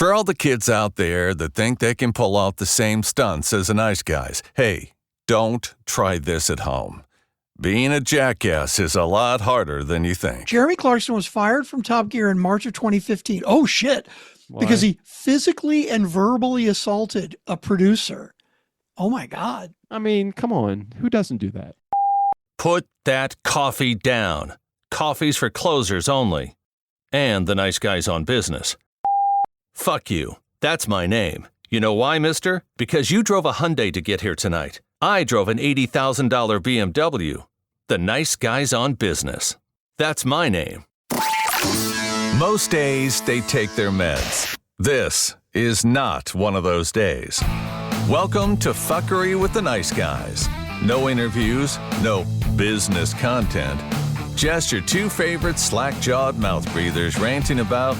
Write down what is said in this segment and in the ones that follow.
For all the kids out there that think they can pull off the same stunts as the nice guys, hey, don't try this at home. Being a jackass is a lot harder than you think. Jeremy Clarkson was fired from Top Gear in March of 2015. Oh, shit. Why? Because he physically and verbally assaulted a producer. Oh, my God. I mean, come on. Who doesn't do that? Put that coffee down. Coffee's for closers only. And the nice guys on business. Fuck you. That's my name. You know why, mister? Because you drove a Hyundai to get here tonight. I drove an $80,000 BMW. The nice guys on business. That's my name. Most days, they take their meds. This is not one of those days. Welcome to Fuckery with the Nice Guys. No interviews, no business content. Just your two favorite slack-jawed mouth breathers ranting about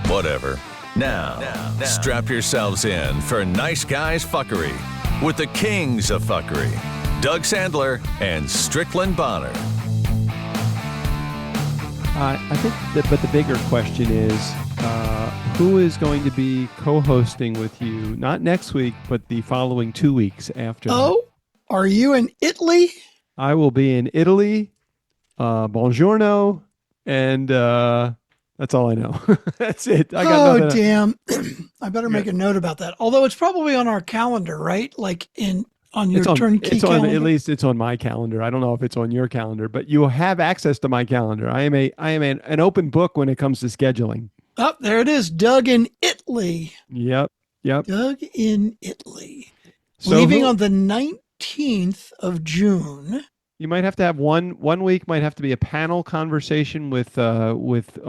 whatever. Now, strap yourselves in for Nice Guys Fuckery with the kings of fuckery, Doug Sandler and Strickland Bonner. I think but the bigger question is, who is going to be co-hosting with you, not next week, but the following 2 weeks after? Oh, are you in Italy? I will be in Italy. Buongiorno. And that's all I know. That's it. I got nothing. Damn. I better make a note about that. Although it's probably on our calendar, right? Like on your turnkey calendar. At least it's on my calendar. I don't know if it's on your calendar, but you have access to my calendar. I am an open book when it comes to scheduling. Oh, there it is. Doug in Italy. Yep. Doug in Italy. So leaving on the 19th of June. You might have to have one week might have to be a panel conversation with a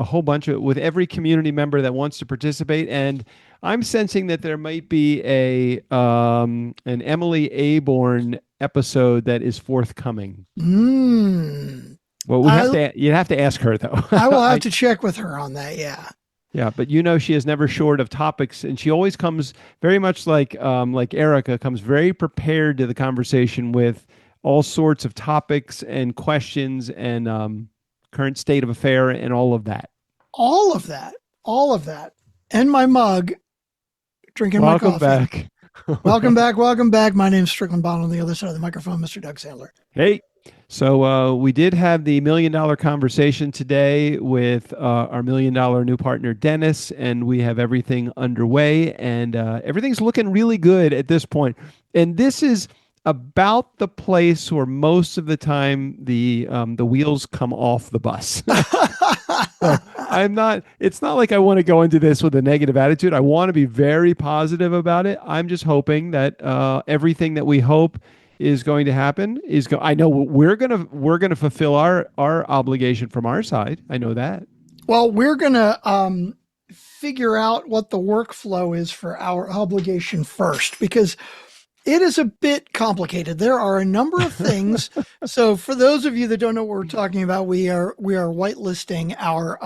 whole bunch with every community member that wants to participate. And I'm sensing that there might be an Emily Aborn episode that is forthcoming. Well, you'd have to ask her though. I will have to check with her on that. Yeah. Yeah, but she is never short of topics, and she always comes very much like Erica, comes very prepared to the conversation with all sorts of topics and questions and current state of affair and all of that. All of that. And my mug, drinking my coffee. Welcome back. My name's Strickland Bond. On the other side of the microphone, Mr. Doug Sandler. Hey. So we did have the $1 million conversation today with our $1 million new partner, Dennis, and we have everything underway, and everything's looking really good at this point. And this is about the place where most of the time the wheels come off the bus. So it's not like I want to go into this with a negative attitude. I want to be very positive about it. I'm just hoping that everything that we hope is going to happen I know we're going to fulfill our obligation from our side. I know that. Well, we're going to figure out what the workflow is for our obligation first, because it is a bit complicated. There are a number of things. So for those of you that don't know what we're talking about, we are whitelisting our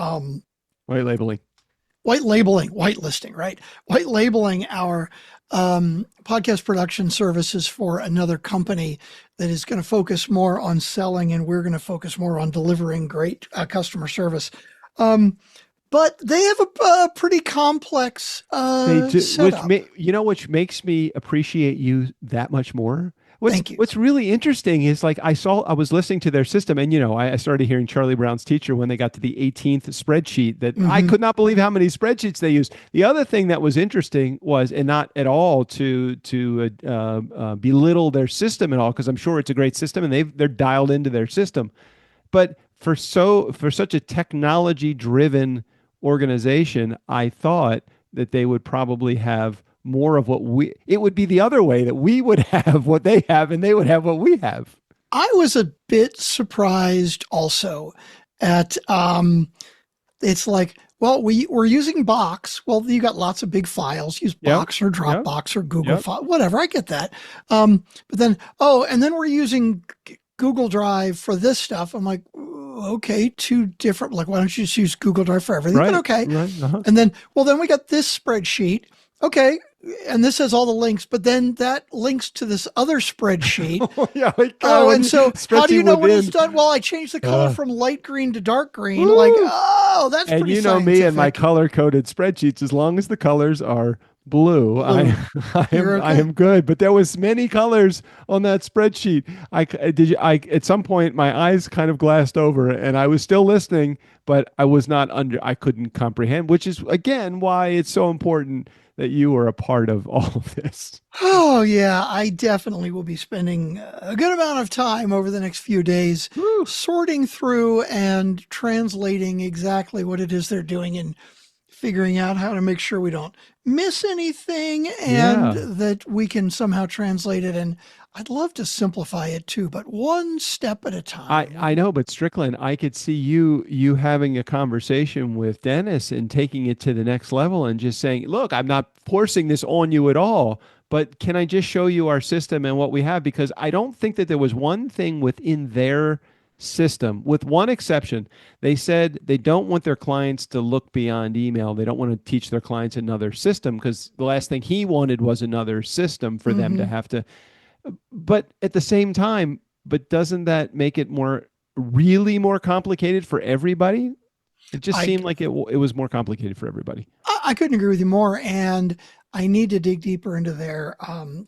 whitelisting, right? Whitelabeling our podcast production services for another company that is going to focus more on selling, and we're going to focus more on delivering great customer service. But they have a pretty complex setup. Which makes me appreciate you that much more. Thank you. What's really interesting is I was listening to their system, and I started hearing Charlie Brown's Teacher when they got to the 18th spreadsheet that I could not believe how many spreadsheets they used. The other thing that was interesting was, and not at all to belittle their system at all, because I'm sure it's a great system and they're dialed into their system, but for such a technology driven organization, I thought that they would probably have more of it would be the other way, that we would have what they have and they would have what we have. I was a bit surprised also at, it's like, well, we're using Box. Well, you got lots of big files, use Box or Dropbox or Google file, whatever. I get that. But then, and then we're using Google Drive for this stuff. I'm like, okay, two different, why don't you just use Google Drive for everything? Right, but okay. Right, And then, then we got this spreadsheet. Okay, and this has all the links, but then that links to this other spreadsheet. Yeah, my God, Oh, and so how do you know when it's within. done? Well, I changed the color from light green to dark green. Woo! Like, oh, that's And pretty you know scientific. me and my color-coded spreadsheets. As long as the colors are blue, Blue. I You're am I okay. am good. But there was many colors on that spreadsheet. I at some point my eyes kind of glassed over, and I was still listening, but I was not under. I couldn't comprehend, which is again why it's so important that you are a part of all of this. Oh, yeah, I definitely will be spending a good amount of time over the next few days Woo. sorting through and translating exactly what it is they're doing and figuring out how to make sure we don't miss anything and Yeah. that we can somehow translate it. And I'd love to simplify it too, but one step at a time. I know, but Strickland, I could see you having a conversation with Dennis and taking it to the next level and just saying, "Look, I'm not forcing this on you at all, but can I just show you our system and what we have?" Because I don't think that there was one thing within their system, with one exception. They said they don't want their clients to look beyond email. They don't want to teach their clients another system because the last thing he wanted was another system for them to Mhm. have to. But at the same time, but doesn't that make it really more complicated for everybody? It just I, seemed like it was more complicated for everybody. I couldn't agree with you more. And I need to dig deeper into their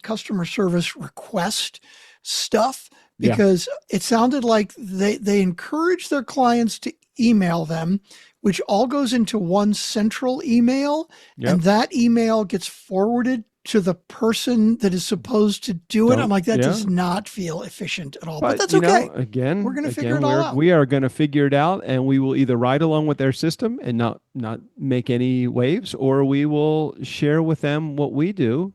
customer service request stuff Yeah. because it sounded like they encourage their clients to email them, which all goes into one central email. Yep. And that email gets forwarded to the person that is supposed to do it. I'm like, that does not feel efficient at all, but that's okay. Again, We're going to figure it all out. we are going to figure it out, and we will either ride along with their system and not make any waves, or we will share with them what we do.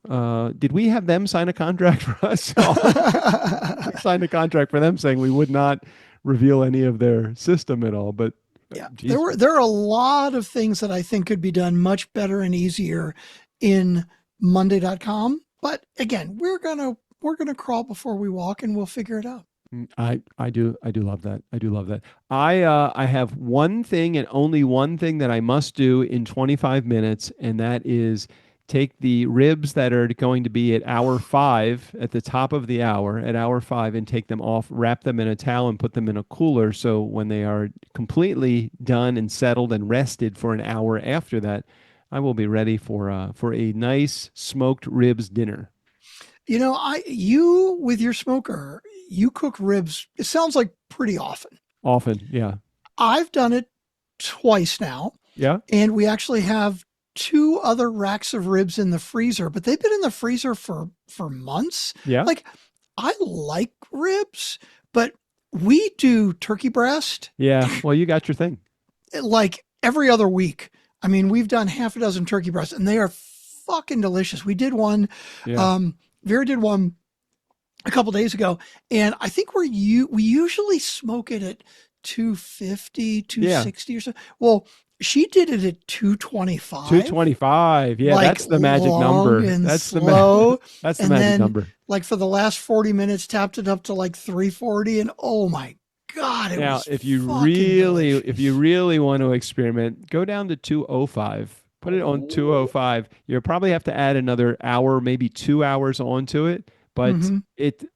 Did we have them sign a contract for us? We signed a contract for them saying we would not reveal any of their system at all. But yeah, geez. there are a lot of things that I think could be done much better and easier in Monday.com. But again, we're gonna crawl before we walk, and we'll figure it out. I do love that. I do love that. I have one thing and only one thing that I must do in 25 minutes, and that is take the ribs that are going to be at hour 5 at the top of the hour at hour 5 and take them off, wrap them in a towel, and put them in a cooler. So when they are completely done and settled and rested for an hour after that, I will be ready for a nice smoked ribs dinner. You know, you with your smoker, you cook ribs. It sounds like pretty often. Often, yeah. I've done it twice now. Yeah. And we actually have 2 other racks of ribs in the freezer, but they've been in the freezer for months. Yeah. Like, I like ribs, but we do turkey breast. Yeah. Well, you got your thing. Like every other week. I mean, we've done half a dozen turkey breasts and they are fucking delicious. We did one, Vera did one a couple days ago, and I think we usually smoke it at 250, 260 or so. Well, she did it at 225. 225. Yeah, like that's the magic number. That's slow. That's the and magic then, number. Like for the last 40 minutes, tapped it up to like 340, and oh my God, it was if you delicious. really want to experiment, go down to 205. Put it on 205. You'll probably have to add another hour, maybe 2 hours onto it. But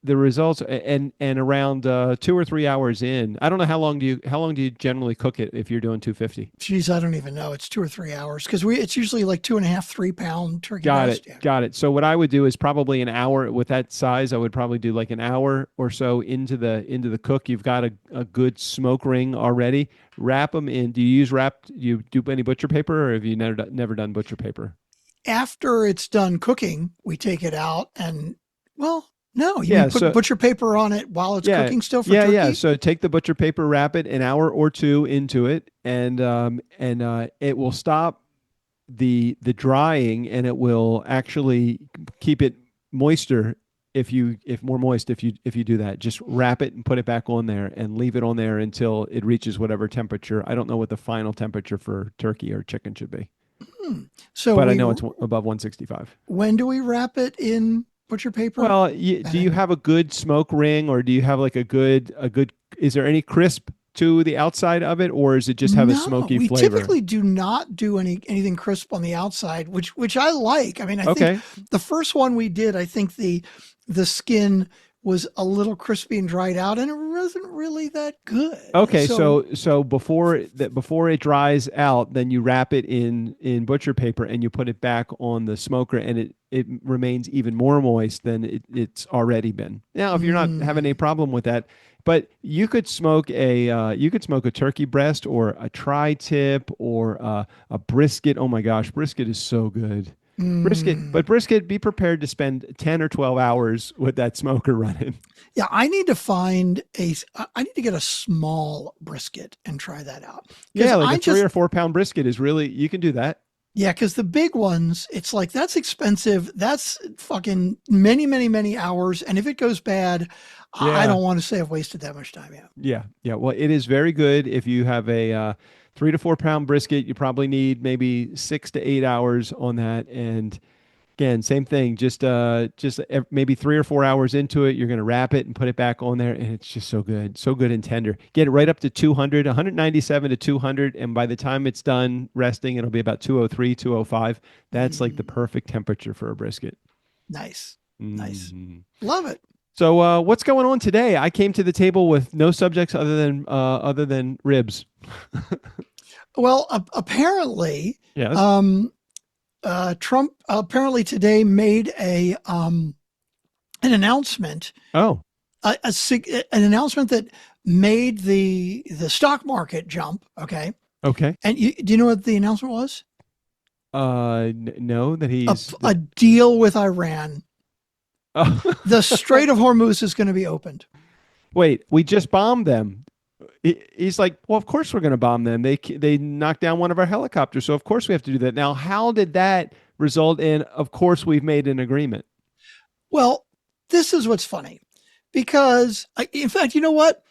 the results and around 2 or 3 hours in, I don't know how long do you generally cook it if you're doing 250? Geez, I don't even know. It's 2 or 3 hours because it's usually like 2.5, 3 pound turkey. Got it. So what I would do is probably an hour with that size. I would probably do like an hour or so into the cook. You've got a good smoke ring already. Wrap them in. Do you do any butcher paper, or have you never done butcher paper? After it's done cooking, we take it out and. Well, no, you put butcher paper on it while it's cooking still for turkey? Yeah. So take the butcher paper, wrap it an hour or 2 into it, and it will stop the drying, and it will actually keep it moister if more moist if you do that. Just wrap it and put it back on there and leave it on there until it reaches whatever temperature. I don't know what the final temperature for turkey or chicken should be. But I know it's above 165. When do we wrap it in butcher paper? Well, do you have a good smoke ring, or do you have like a good? Is there any crisp to the outside of it, or is it just have a smoky we flavor? Typically do not do anything crisp on the outside, which I like. I mean, I think the first one we did, I think the skin was a little crispy and dried out, and it wasn't really that good. Okay, so before it dries out, then you wrap it in butcher paper and you put it back on the smoker, and it remains even more moist than it's already been. Now, if you're not having any problem with that, but you could smoke a turkey breast or a tri-tip or a brisket. Oh my gosh, brisket is so good. Brisket, be prepared to spend 10 or 12 hours with that smoker running. Yeah, I need to get a small brisket and try that out. Yeah, like a 3 or 4 pound brisket is really, you can do that. Yeah, because the big ones, it's like, that's expensive. That's fucking many, many, many hours. And if it goes bad, I don't want to say I've wasted that much time. Yeah. Well, it is very good. If you have a 3 to 4 pound brisket, you probably need maybe 6 to 8 hours on that. And again, same thing, just maybe 3 or 4 hours into it, you're going to wrap it and put it back on there. And it's just so good and tender. Get it right up to 200, 197 to 200. And by the time it's done resting, it'll be about 203, 205. That's like the perfect temperature for a brisket. Nice. Love it. So what's going on today? I came to the table with no subjects other than ribs. Well, apparently, yes. Trump apparently today made an announcement. Oh, an announcement that made the stock market jump. Okay. And do you know what the announcement was? No, that he's a deal with Iran. The Strait of Hormuz is going to be opened. Wait, we just bombed them. He's like, well, of course we're going to bomb them. They knocked down one of our helicopters, so of course we have to do that. Now, how did that result in, of course, we've made an agreement? Well, this is what's funny, because in fact, you know what?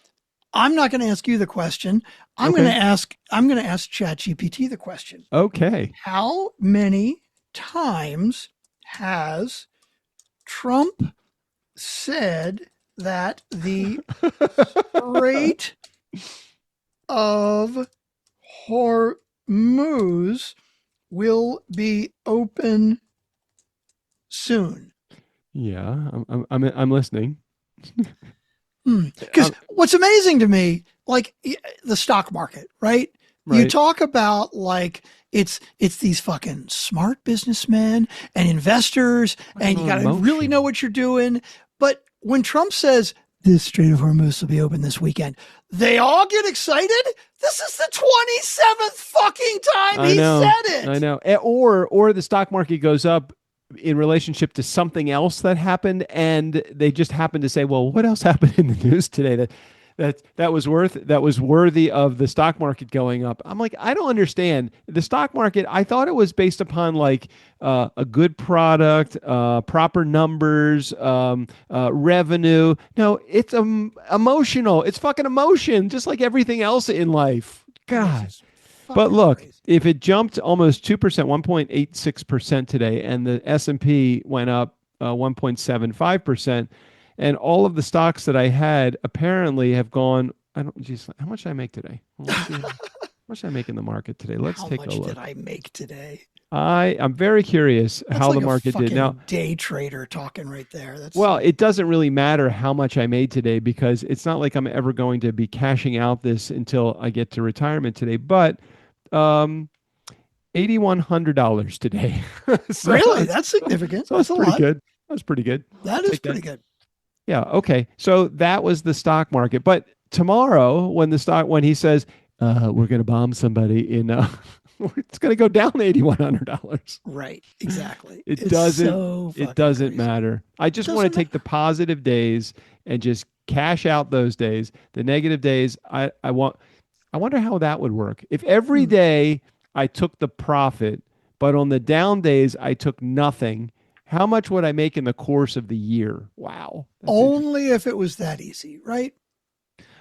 I'm not going to ask you the question. I'm going to ask ChatGPT the question. Okay. How many times has Trump said that the Strait of Hormuz will be open soon? Yeah, I'm listening. Because what's amazing to me, like the stock market, right? You talk about like it's these fucking smart businessmen and investors, and you got to really know what you're doing. But when Trump says this Strait of Hormuz will be open this weekend, they all get excited. This is the 27th fucking time he said it. I know. Or the stock market goes up in relationship to something else that happened, and they just happen to say, well, what else happened in the news today that was worthy of the stock market going up? I'm like, I don't understand. The stock market, I thought it was based upon like a good product, proper numbers, revenue. No, it's emotional. It's fucking emotion, just like everything else in life. God. But look, if it jumped almost 2%, 1.86% today, and the S&P went up 1.75%, and all of the stocks that I had apparently have gone, how much did I make today? How much did I make in the market today? Let's take a look. How much did I make today? I'm very curious how the market did. Now, day trader talking right there. Well, it doesn't really matter how much I made today, because it's not like I'm ever going to be cashing out this until I get to retirement today. But $8,100 today. So really? That's significant. So that's pretty good. That's pretty good. That is pretty good. Yeah. Okay. So that was the stock market. But tomorrow, when he says we're going to bomb somebody in, it's going to go down $8,100. Right. Exactly. It doesn't matter. I just want to take the positive days and just cash out those days. The negative days, I wonder how that would work. If every day I took the profit, but on the down days I took nothing, how much would I make in the course of the year? Wow. Only if it was that easy, right?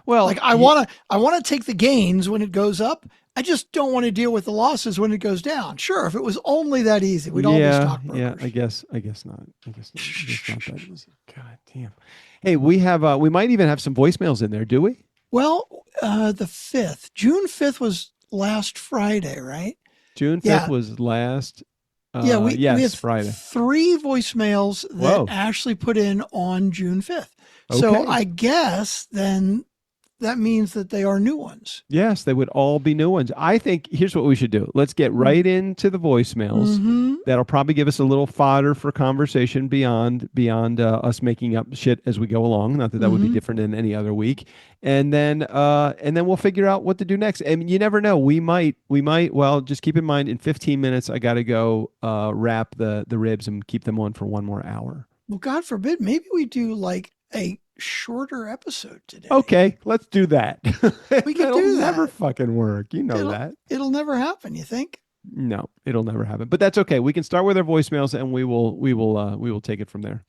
Well, like I want to take the gains when it goes up. I just don't want to deal with the losses when it goes down. Sure, if it was only that easy, we'd all be stockbrokers. Yeah, I guess not. I guess not that easy. God damn. Hey, we might even have some voicemails in there, do we? Well, the 5th, June 5th was last Friday, right? June 5th Yeah. was last. Yeah, we Yes, have Friday. 3 voicemails that Whoa. Ashley put in on June 5th. So Okay. I guess then that means that they are new ones. Yes, they would all be new ones. I think here's what we should do. Let's get right into the voicemails. Mm-hmm. That'll probably give us a little fodder for conversation beyond us making up shit as we go along. Not that that would be Mm-hmm. different than any other week. And then we'll figure out what to do next. And you never know. We might. Well, just keep in mind in 15 minutes I got to go wrap the ribs and keep them on for one more hour. Well, God forbid, maybe we do like a shorter episode today. Okay, let's do that. We can That'll do that. never fucking work. You know that. It'll never happen, you think? No, it'll never happen. But that's okay. We can start with our voicemails and we will take it from there.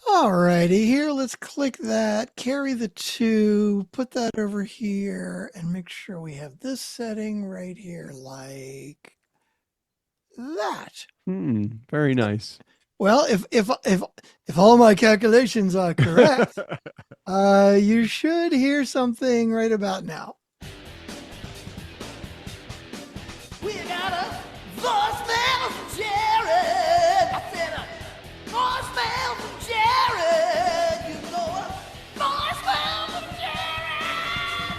All righty, here, let's click that, carry the 2, put that over here, and make sure we have this setting right here like that. Very nice. Well, if all my calculations are correct, you should hear something right about now. We got a voicemail from Jared. I said a voicemail from Jared. You know a voicemail from Jared.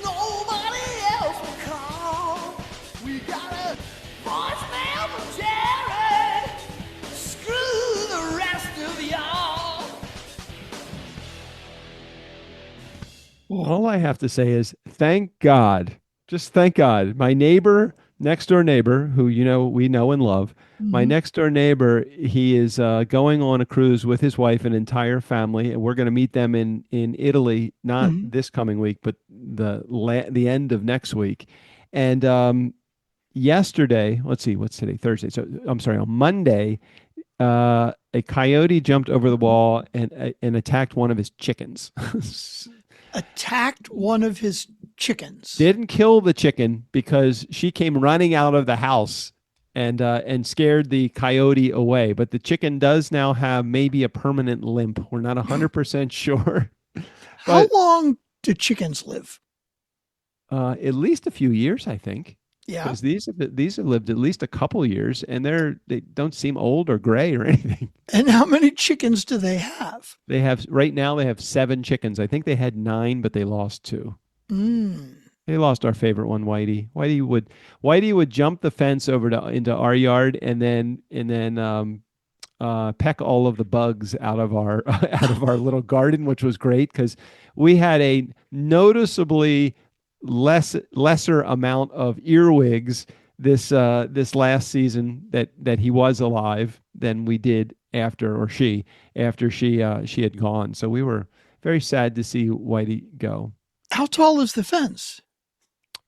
Nobody else will call. We got a voicemail from Jared. Screw the rest of y'all. All I have to say is thank God. Just thank God. My neighbor, next door neighbor, who we know and love, my next door neighbor, he is going on a cruise with his wife and entire family, and we're going to meet them in Italy, not this coming week, but the end of next week. And yesterday, let's see, what's today? Thursday. So I'm sorry, on Monday, a coyote jumped over the wall and attacked one of his chickens. Attacked one of his chickens. Didn't kill the chicken because she came running out of the house and scared the coyote away. But the chicken does now have maybe a permanent limp. We're not 100% sure. How long do chickens live? At least a few years, I think. Yeah. Because these have lived at least a couple years, and they don't seem old or gray or anything. And how many chickens do they have? Right now they have 7 chickens. I think they had 9, but they lost 2. They lost our favorite one, Whitey. Whitey would jump the fence over into our yard and then peck all of the bugs out of our little garden, which was great because we had a noticeably lesser amount of earwigs this last season that he was alive than we did after she had gone. So we were very sad to see Whitey go. How tall is the fence?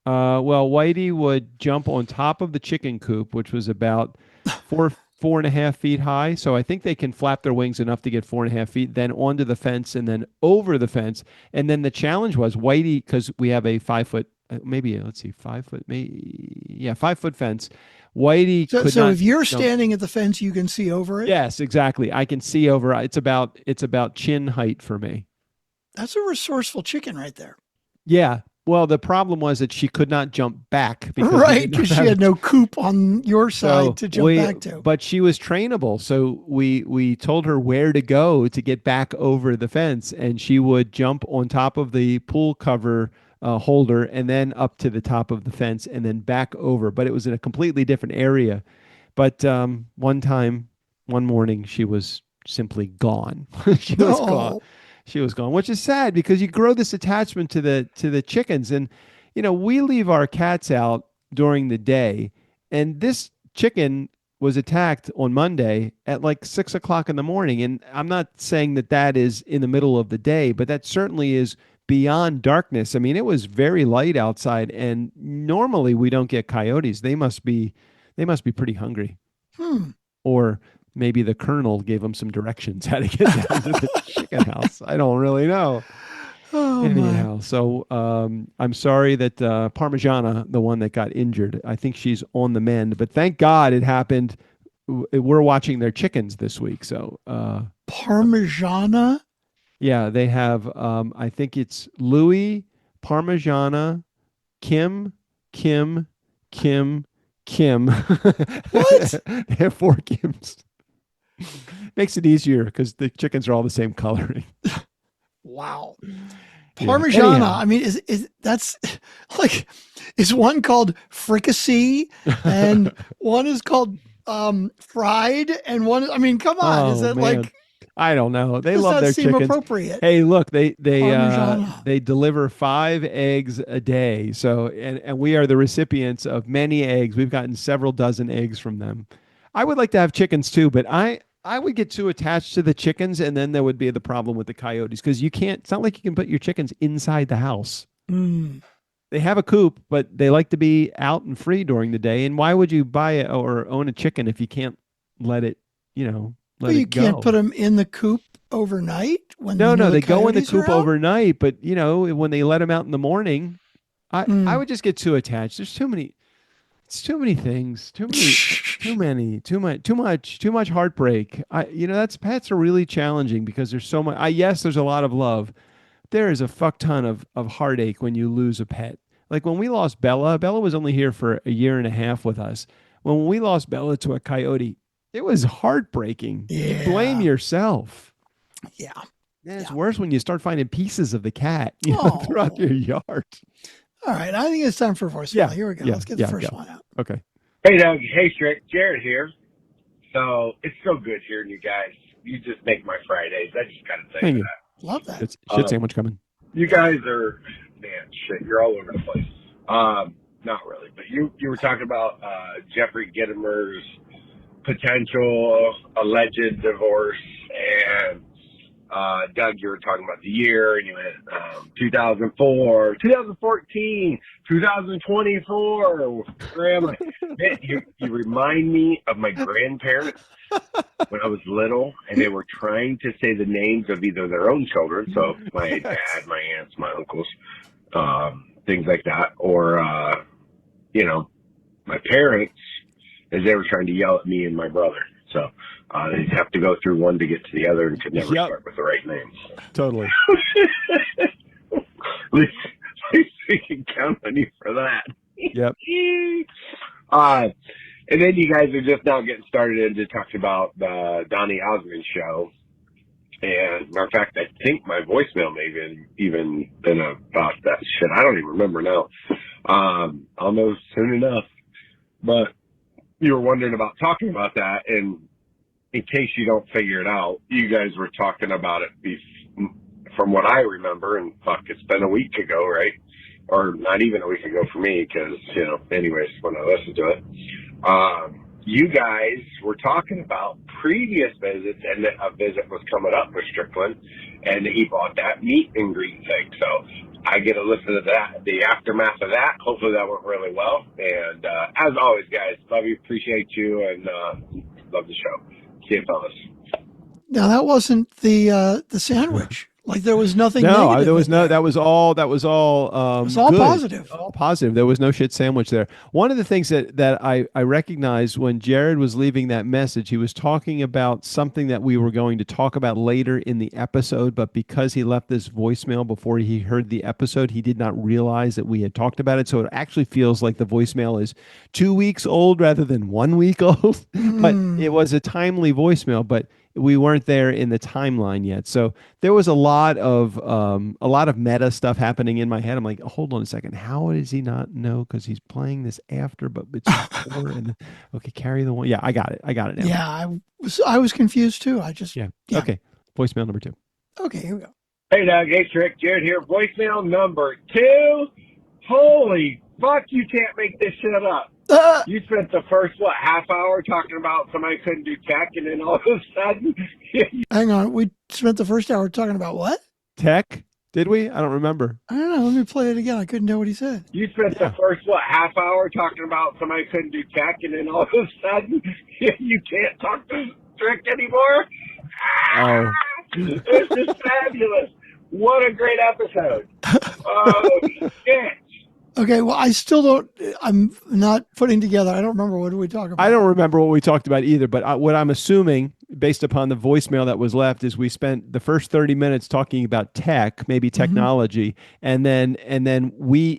Well, Whitey would jump on top of the chicken coop, which was about 4.5 feet high. So I think they can flap their wings enough to get 4.5 feet, then onto the fence and then over the fence. And then the challenge was Whitey, because we have a 5 foot, maybe, let's see, 5 foot, maybe, yeah, 5 foot fence. Whitey could so not if you're jump. standing at the fence, you can see over it? Yes, exactly. I can see over. It's about chin height for me. That's a resourceful chicken right there. Yeah. Well, the problem was that she could not jump back because she had no coop on your side to jump back to. But she was trainable, so we told her where to go to get back over the fence, and she would jump on top of the pool cover holder and then up to the top of the fence and then back over. But it was in a completely different area. But one morning, she was simply gone. She was gone. She was gone, which is sad because you grow this attachment to the chickens. And, we leave our cats out during the day. And this chicken was attacked on Monday at like 6 o'clock in the morning. And I'm not saying that is in the middle of the day, but that certainly is beyond darkness. I mean, it was very light outside. And normally we don't get coyotes. They must be pretty hungry. Or maybe the colonel gave them some directions how to get down to the chicken house. I don't really know. Anyhow, so I'm sorry that Parmigiana, the one that got injured, I think she's on the mend. But thank God it happened. We're watching their chickens this week. So Parmigiana? Yeah, they have. I think it's Louis, Parmigiana, Kim, Kim, Kim, Kim. What? They have 4 Kims. Makes it easier because the chickens are all the same coloring. Wow. Yeah. Parmigiana. Anyhow. I mean, is that's like, is one called fricassee and one is called fried and one, I mean, come on. Is Oh that man. like, I don't know. They does love not their seem chickens. appropriate? Hey, look, Parmigiana. they deliver 5 eggs a day. So and we are the recipients of many eggs. We've gotten several dozen eggs from them. I would like to have chickens too, but I would get too attached to the chickens, and then there would be the problem with the coyotes because you can't. It's not like you can put your chickens inside the house. Mm. They have a coop, but they like to be out and free during the day. And why would you buy it or own a chicken if you can't let it, let Well, you it go? can't put them in the coop overnight when No, the they go in the coyotes are coop out? overnight, but when they let them out in the morning, I Mm. would just get too attached. There's too many. It's too many things. Too much heartbreak. That's pets are really challenging because there's so much. Yes, there's a lot of love. There is a fuck ton of heartache when you lose a pet. Like when we lost Bella. Bella was only here for a year and a half with us. When we lost Bella to a coyote, it was heartbreaking. You blame Yeah. yourself. Yeah. Yeah, it's Yeah. worse when you start finding pieces of the cat Oh. throughout your yard. All right. I think it's time for voicemail. Yeah, Here we go. yeah, Let's get the yeah, first yeah. one out. Okay. Hey, Doug. Hey, Strick. Jared here. So it's so good hearing you guys. You just make my Fridays. I just got to tell Thank you you. that. Love that. It's shit sandwich coming. You guys are, man, shit. You're all over the place. Not really, but you were talking about Jeffrey Gitomer's potential alleged divorce, and Doug, you were talking about the year, and you went 2004, 2014, 2024. Grandma, man, you remind me of my grandparents when I was little, and they were trying to say the names of either their own children, so my dad, my aunts, my uncles, things like that, or my parents, as they were trying to yell at me and my brother. So they'd have to go through one to get to the other and could never start with the right names. Totally. At least we can count on you for that. Yep. And then you guys are just now getting started into talking about the Donny Osmond show. And matter of fact, I think my voicemail may have even been about that shit. I don't even remember now. I'll know soon enough. But you were wondering about talking about that, and in case you don't figure it out, you guys were talking about it from what I remember, and fuck, it's been a week ago, right? Or not even a week ago for me, because, anyways, when I listened to it. You guys were talking about previous visits, and a visit was coming up with Strickland, and he bought that meet and greet thing. So I get to listen to that, the aftermath of that. Hopefully that went really well. And as always, guys, love you, appreciate you, and love the show. See you, fellas. Now that wasn't the sandwich. Like there was nothing. No, negative there was in no. there. That was all. It was all good. positive. All positive. There was no shit sandwich there. One of the things that I recognized when Jared was leaving that message, he was talking about something that we were going to talk about later in the episode, but because he left this voicemail before he heard the episode, he did not realize that we had talked about it. So it actually feels like the voicemail is 2 weeks old rather than 1 week old. But it was a timely voicemail, but we weren't there in the timeline yet. So there was a lot of meta stuff happening in my head. I'm like, hold on a second. How does he not know? Because he's playing this after, but it's before. And okay, carry the one. Yeah, I got it now. Yeah, I was confused too. Yeah. Okay. Voicemail number 2. Okay, here we go. Hey, Doug. Hey, Trick. Jared here. Voicemail number 2. Holy fuck, you can't make this shit up. You spent the first, half hour talking about somebody couldn't do tech, and then all of a sudden... Hang on. We spent the first hour talking about what? Tech? Did we? I don't remember. I don't know. Let me play it again. I couldn't know what he said. You spent the first, half hour talking about somebody couldn't do tech, and then all of a sudden you can't talk to Trick anymore? Oh. This is fabulous. What a great episode. Oh, shit. Okay, well, I'm not putting together. I don't remember what did we talk about. I don't remember what we talked about either, but what I'm assuming, based upon the voicemail that was left, is we spent the first 30 minutes talking about tech, maybe technology, and then we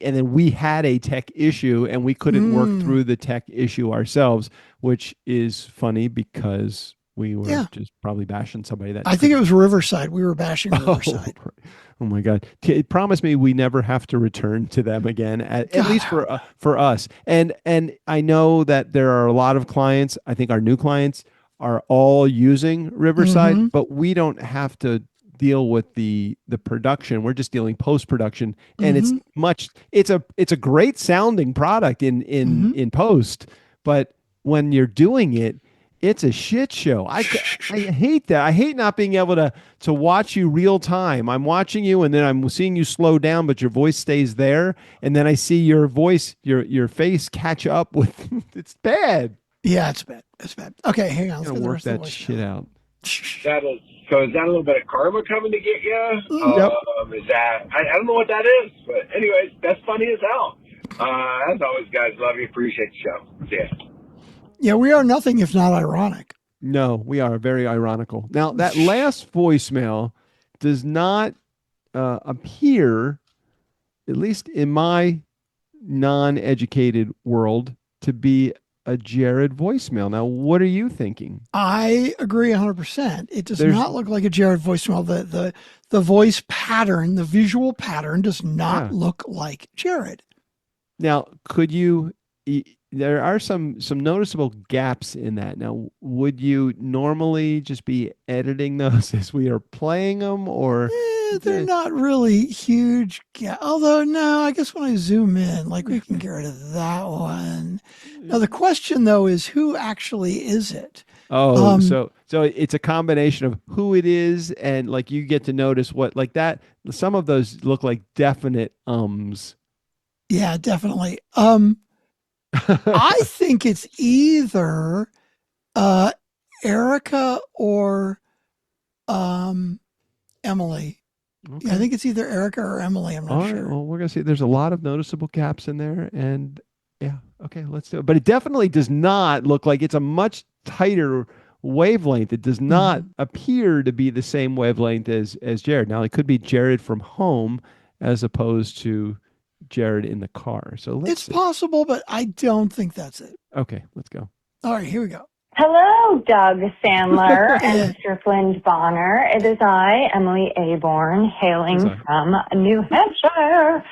had a tech issue and we couldn't work through the tech issue ourselves, which is funny because we were just probably bashing somebody that I think it was Riverside. We were bashing Riverside. Oh my God. Promise me we never have to return to them again, at least for us. And I know that there are a lot of clients, I think our new clients are all using Riverside, but we don't have to deal with the production. We're just dealing post-production, and it's a great sounding product in post, but when you're doing it, it's a shit show. I hate that. I hate not being able to watch you real time. I'm watching you and then I'm seeing you slow down, but your voice stays there. And then I see your voice, your face catch up with, it's bad. Yeah, it's bad. It's bad. Okay, hang on. Let's work that shit out. So is that a little bit of karma coming to get you? Yep. Is that, I don't know what that is, but anyways, that's funny as hell. As always, guys, love you. Appreciate the show. See ya. Yeah, we are nothing if not ironic. No, we are very ironical. Now, that last voicemail does not appear, at least in my non-educated world, to be a Jared voicemail. Now, what are you thinking? I agree 100%. It does not look like a Jared voicemail. The voice pattern, the visual pattern does not look like Jared. Now, could you... There are some noticeable gaps in that. Now, would you normally just be editing those as we are playing them, or they're not really huge although no, I guess when I zoom in, like, we can get rid of that one. Now the question though is, who actually is it? So it's a combination of who it is, and like you get to notice what, like that. Some of those look like definite ums. Yeah, definitely. I think it's either Erica or Emily. Okay. Yeah, I think it's either Erica or Emily. I'm not sure. Well, we're gonna see. There's a lot of noticeable gaps in there, and yeah, okay, let's do it. But it definitely does not look like it's a much tighter wavelength. It does not appear to be the same wavelength as Jared. Now, it could be Jared from home as opposed to Jared in the car. So let's see. Possible, but I don't think that's it. Okay, let's go. All right, here we go. Hello, Doug Sandler and Mr. Flynn Bonner. It is I, Emily Aborn, hailing from New Hampshire.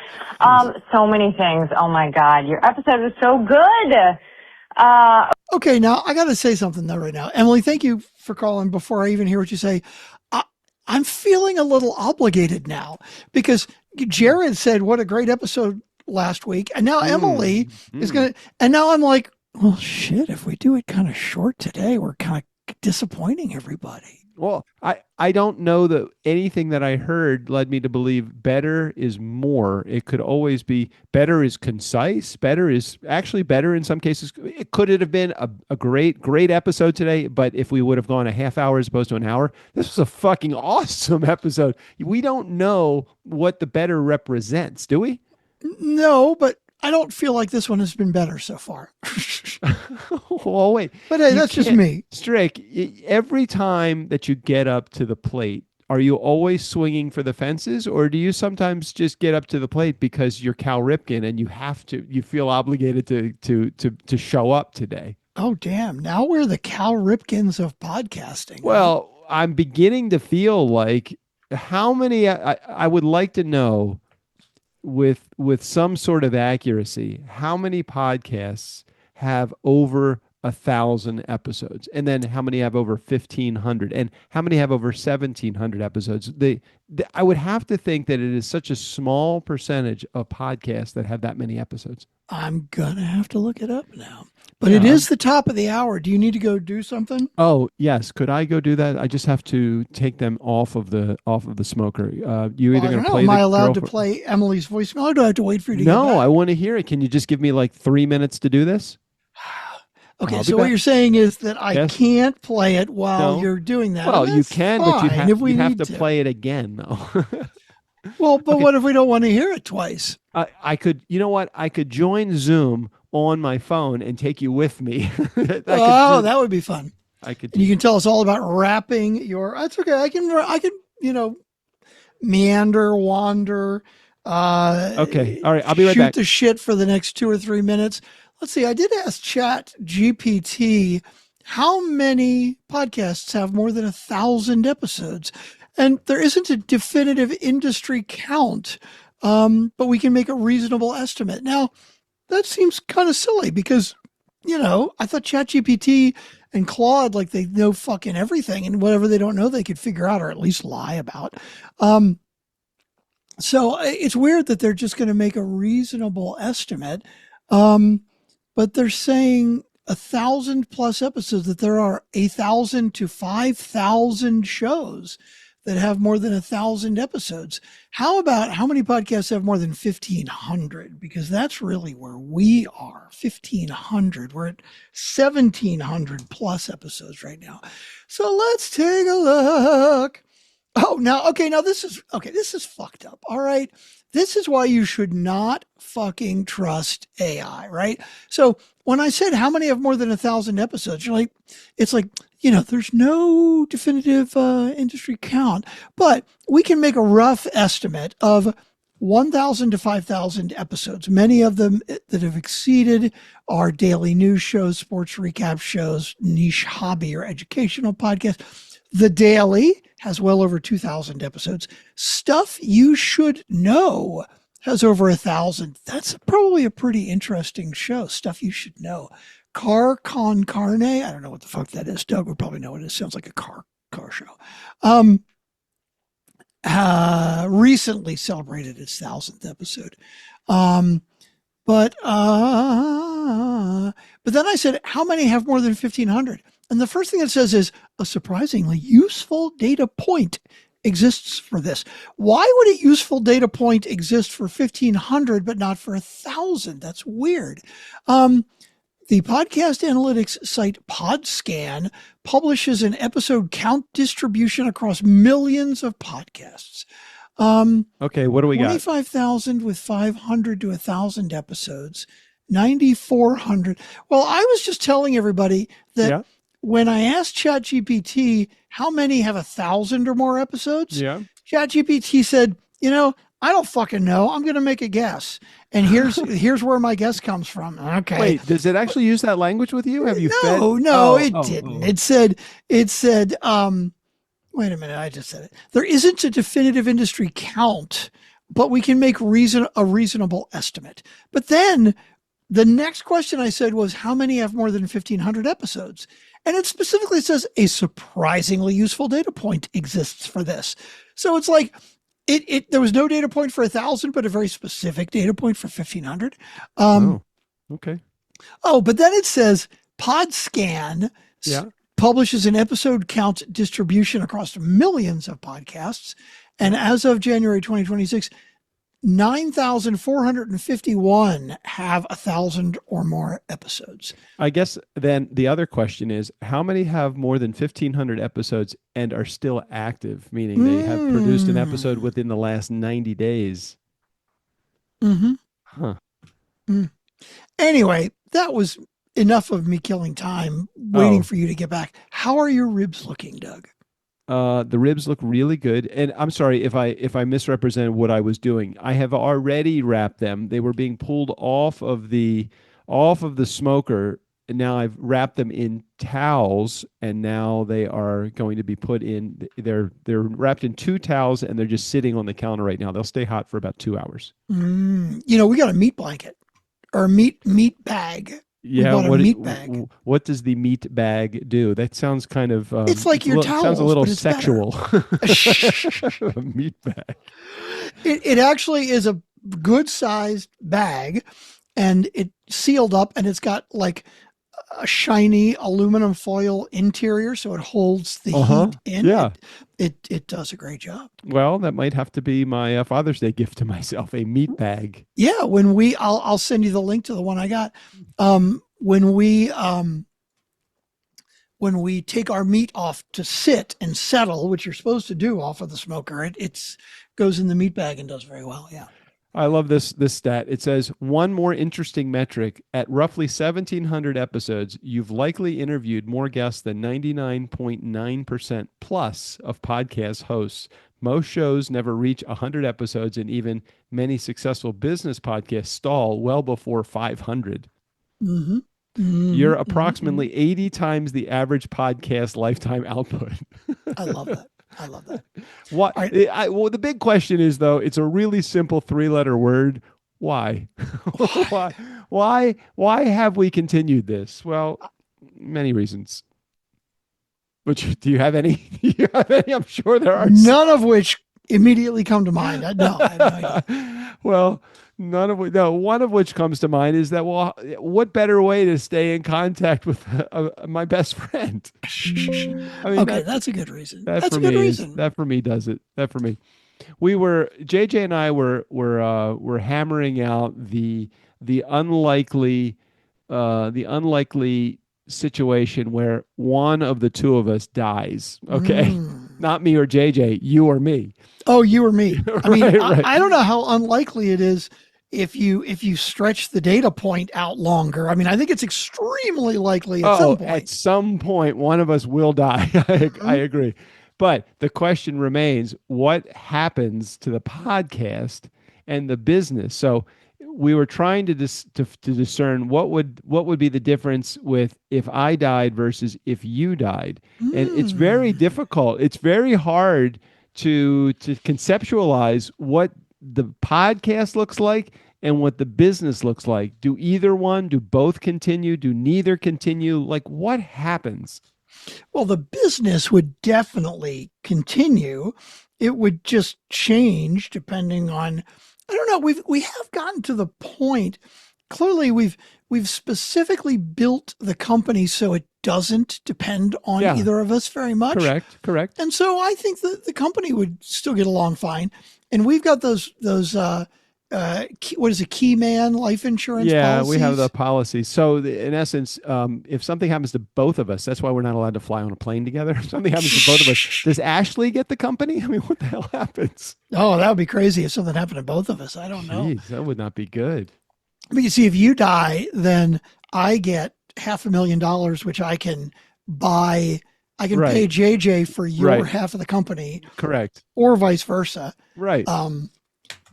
So many things. Oh my God, your episode was so good. Okay, now I got to say something though right now. Emily, thank you for calling before I even hear what you say. I'm feeling a little obligated now because Jared said what a great episode last week, and now Emily is going to, and now I'm like, well, shit, if we do it kind of short today, we're kind of disappointing everybody. Well, I don't know that anything that I heard led me to believe better is more. It could always be better is concise. Better is actually better in some cases. Could it have been a great episode today? But if we would have gone a half hour as opposed to an hour, this was a fucking awesome episode. We don't know what the better represents, do we? No, but I don't feel like this one has been better so far. Well, wait. But hey, that's just me. Strick, every time that you get up to the plate, are you always swinging for the fences, or do you sometimes just get up to the plate because you're Cal Ripken and you feel obligated to show up today? Oh, damn. Now we're the Cal Ripkins of podcasting. Well, I'm beginning to feel like how many, I would like to know with some sort of accuracy, how many podcasts have over 1,000 episodes, and then how many have over 1,500, and how many have over 1,700 episodes? I would have to think that it is such a small percentage of podcasts that have that many episodes. I'm gonna have to look it up now. But it is the top of the hour. Do you need to go do something? Oh, yes. Could I go do that? I just have to take them off of the smoker. You either going to play? Am I allowed to play Emily's voicemail, or do I have to wait for you to get back? No, I want to hear it. Can you just give me like 3 minutes to do this? Okay, so what you're saying is that I can't play it while you're doing that. Well, you can, but you have to to play it again, though. Well, but what if we don't want to hear it twice? I could, you know what? I could join Zoom on my phone and take you with me. That would be fun. I could. And you can tell us all about wrapping your. That's okay. I can. Meander, wander. Okay. All right. I'll be right shoot back. Shoot the shit for the next 2 or 3 minutes. Let's see. I did ask Chat GPT how many podcasts have more than 1,000 episodes, and there isn't a definitive industry count, but we can make a reasonable estimate. Now, that seems kind of silly because, I thought Chat GPT and Claude, like, they know fucking everything, and whatever they don't know, they could figure out or at least lie about. So it's weird that they're just going to make a reasonable estimate. But they're saying 1,000 plus episodes, that there are 1,000 to 5,000 shows that have more than 1,000 episodes. How about how many podcasts have more than 1,500? Because that's really where we are. 1,500. We're at 1,700 plus episodes right now. So let's take a look. Oh, now this is fucked up. All right. This is why you should not fucking trust AI, right? So when I said how many have more than 1,000 episodes, it's like, there's no definitive industry count, but we can make a rough estimate of 1,000 to 5,000 episodes. Many of them that have exceeded are daily news shows, sports recap shows, niche hobby or educational podcasts. The Daily has well over 2,000 episodes. Stuff You Should Know has over 1,000. That's probably a pretty interesting show. Stuff You Should Know. Car Con Carne. I don't know what the fuck that is. Doug would probably know what it is. Sounds like a car show. Recently celebrated its 1,000th episode. But then I said, how many have more than 1,500? And the first thing it says is a surprisingly useful data point exists for this. Why would a useful data point exist for 1,500 but not for 1,000? That's weird. The podcast analytics site Podscan publishes an episode count distribution across millions of podcasts. Okay, what do we got? 25,000 with 500 to 1,000 episodes. 9,400. Well, I was just telling everybody that when I asked ChatGPT how many have 1,000 or more episodes, ChatGPT said, I don't fucking know. I'm going to make a guess. And here's where my guess comes from. Okay. Wait, does it actually use that language with you? Have you fed? No, it didn't. It said, wait a minute. I just said it. There isn't a definitive industry count, but we can make a reasonable estimate. But then the next question I said was, how many have more than 1,500 episodes? And it specifically says a surprisingly useful data point exists for this. So it's like, there was no data point for 1,000, but a very specific data point for 1,500. Okay. Oh, but then it says Podscan publishes an episode count distribution across millions of podcasts. And as of January 2026, 9,451 have 1,000 or more episodes. I guess then the other question is, how many have more than 1,500 episodes and are still active, meaning they have produced an episode within the last 90 days? Mm-hmm. Huh. Anyway, that was enough of me killing time waiting for you to get back. How are your ribs looking, Doug? The ribs look really good, and I'm sorry if I misrepresented what I was doing. I have already wrapped them. They were being pulled off of the smoker, and now I've wrapped them in towels, and now they are going to be put in. They're wrapped in 2 towels, and they're just sitting on the counter right now. They'll stay hot for about 2 hours. We got a meat blanket or a meat bag. Yeah, what does the meat bag do? That sounds kind of it's like your towels. Sounds a little sexual. A meat bag. It actually is a good sized bag, and it's sealed up, and it's got like a shiny aluminum foil interior, so it holds the heat in. Yeah, it does a great job. Well, that might have to be my Father's Day gift to myself, a meat bag. Yeah, I'll send you the link to the one I got. When we take our meat off to sit and settle, which you're supposed to do off of the smoker, it goes in the meat bag and does very well. Yeah. I love this stat. It says one more interesting metric: at roughly 1,700 episodes, you've likely interviewed more guests than 99.9% plus of podcast hosts. Most shows never reach 100 episodes, and even many successful business podcasts stall well before 500. Mm-hmm. Mm-hmm. You're approximately 80 times the average podcast lifetime output. I love that. I love that. What? Right. Well, the big question is, though, it's a really simple 3-letter word. Why? Why have we continued this? Well, many reasons. Which, do you have any? Do you have any? I'm sure there are. None of which immediately come to mind. No, I have no idea. Well, one of which comes to mind is that, well, what better way to stay in contact with my best friend? I mean, okay, that's a good reason. That that's for a good me reason. That for me does it. That for me. JJ and I were hammering out the unlikely situation where one of the two of us dies. Okay. Not me or JJ, you or me. Oh, you or me. I mean, right. I don't know how unlikely it is if you stretch the data point out longer. I mean, I think it's extremely likely at some point. At some point, one of us will die. I agree. But the question remains, what happens to the podcast and the business? So we were trying to discern what would be the difference with if I died versus if you died. And it's very difficult. It's very hard to conceptualize what the podcast looks like and what the business looks like. Do both continue? Do neither continue? Like, what happens? Well, the business would definitely continue. It would just change depending on, I don't know. We have gotten to the point. Clearly, we've specifically built the company so it doesn't depend on either of us very much. Correct. And so I think that the company would still get along fine. And we've got those what is a key man life insurance policies? We have the policies. So in essence, if something happens to both of us, that's why we're not allowed to fly on a plane together. If something happens to both of us, does Ashley get the company? I mean, what the hell happens? Oh, that would be crazy if something happened to both of us. I don't know. Jeez, that would not be good. But you see, if you die, then I get $500,000, which I can buy. I can pay JJ for your half of the company. Correct. Or vice versa. Right.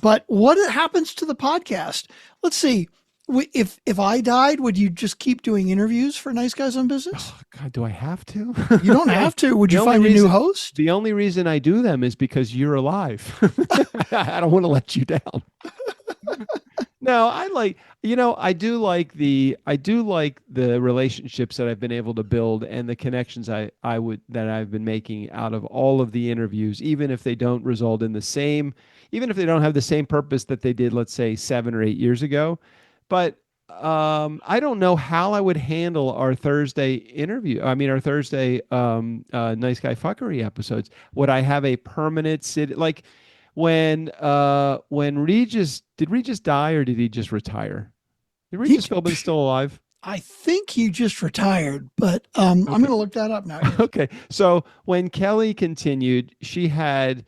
But what happens to the podcast? Let's see. If I died, would you just keep doing interviews for Nice Guys on Business? Oh, God, do I have to? You don't have to. Would you find a new host? The only reason I do them is because you're alive. I don't want to let you down. No, I do like the relationships that I've been able to build and the connections that I've been making out of all of the interviews, even if they don't result in even if they don't have the same purpose that they did, let's say 7 or 8 years ago. But I don't know how I would handle our Thursday our Thursday Nice Guy Fuckery episodes. Would I have a permanent like? When Regis die or did he just retire? Did Regis Philbin still alive? I think he just retired, but I'm going to look that up now. Okay, so when Kelly continued, she had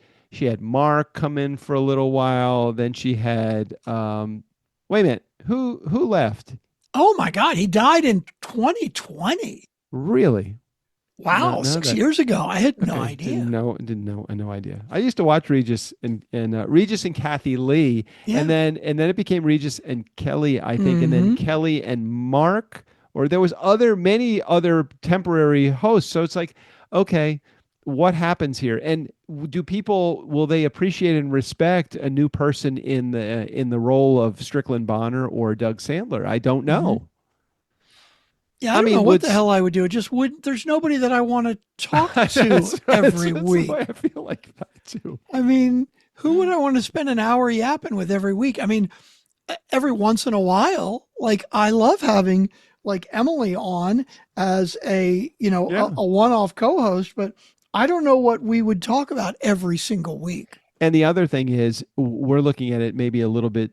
Mark come in for a little while. Then she had wait a minute, who left? Oh my God, he died in 2020. Really? Wow, 6 years ago. I had no idea. No idea. I used to watch Regis and Regis and Kathy Lee, and then it became Regis and Kelly, I think, and then Kelly and Mark, or there was many other temporary hosts. So it's like, okay, what happens here? And will they appreciate and respect a new person in the role of Strickland Bonner or Doug Sandler? I don't know. Yeah, I don't know what the hell I would do. It just there's nobody that I want to talk to every week. The way I feel like that too. I mean, who would I want to spend an hour yapping with every week? I mean, every once in a while, like I love having like Emily on as a one-off co-host, but I don't know what we would talk about every single week. And the other thing is, we're looking at it maybe a little bit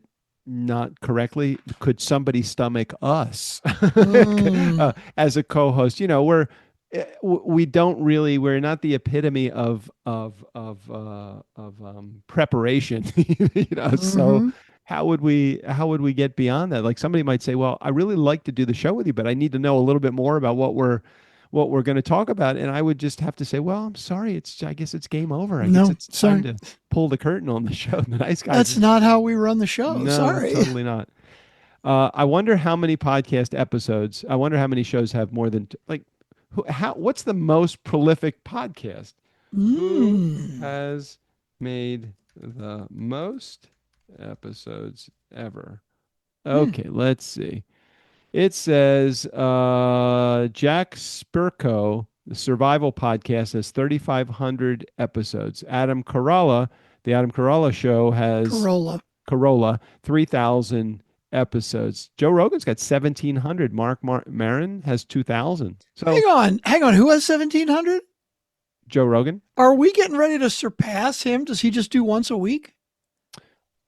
not correctly. Could somebody stomach us as a co-host? We're not the epitome of preparation, So how would we get beyond that? Like somebody might say, well, I really like to do the show with you, but I need to know a little bit more about what we're going to talk about. And I would just have to say, well, I'm sorry. I guess it's game over. I guess it's time to pull the curtain on the show. The nice guys. That's not how we run the show. No, sorry. Totally not. I wonder how many podcast episodes, I wonder how many shows have more than, what's the most prolific podcast? Who has made the most episodes ever? Okay, let's see. It says Jack Spirko, the Survival Podcast, has 3,500 episodes. Adam Carolla, the Adam Carolla Show has Carolla 3,000 episodes. Joe Rogan's got 1,700. Mark Maron has 2,000. So hang on. Who has 1,700? Joe Rogan. Are we getting ready to surpass him? Does he just do once a week?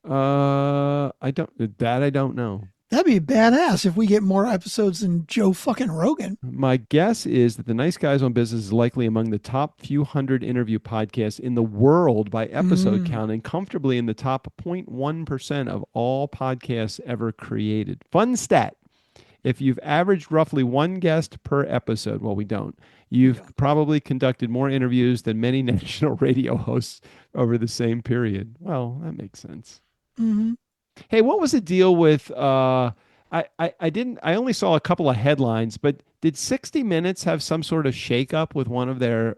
I don't know. That'd be badass if we get more episodes than Joe fucking Rogan. My guess is that the Nice Guys on Business is likely among the top few hundred interview podcasts in the world by episode count, and comfortably in the top 0.1% of all podcasts ever created. Fun stat. If you've averaged roughly one guest per episode, well, we don't. You've probably conducted more interviews than many national radio hosts over the same period. Well, that makes sense. Mm-hmm. Hey, what was the deal with I only saw a couple of headlines, but did 60 Minutes have some sort of shakeup with one of their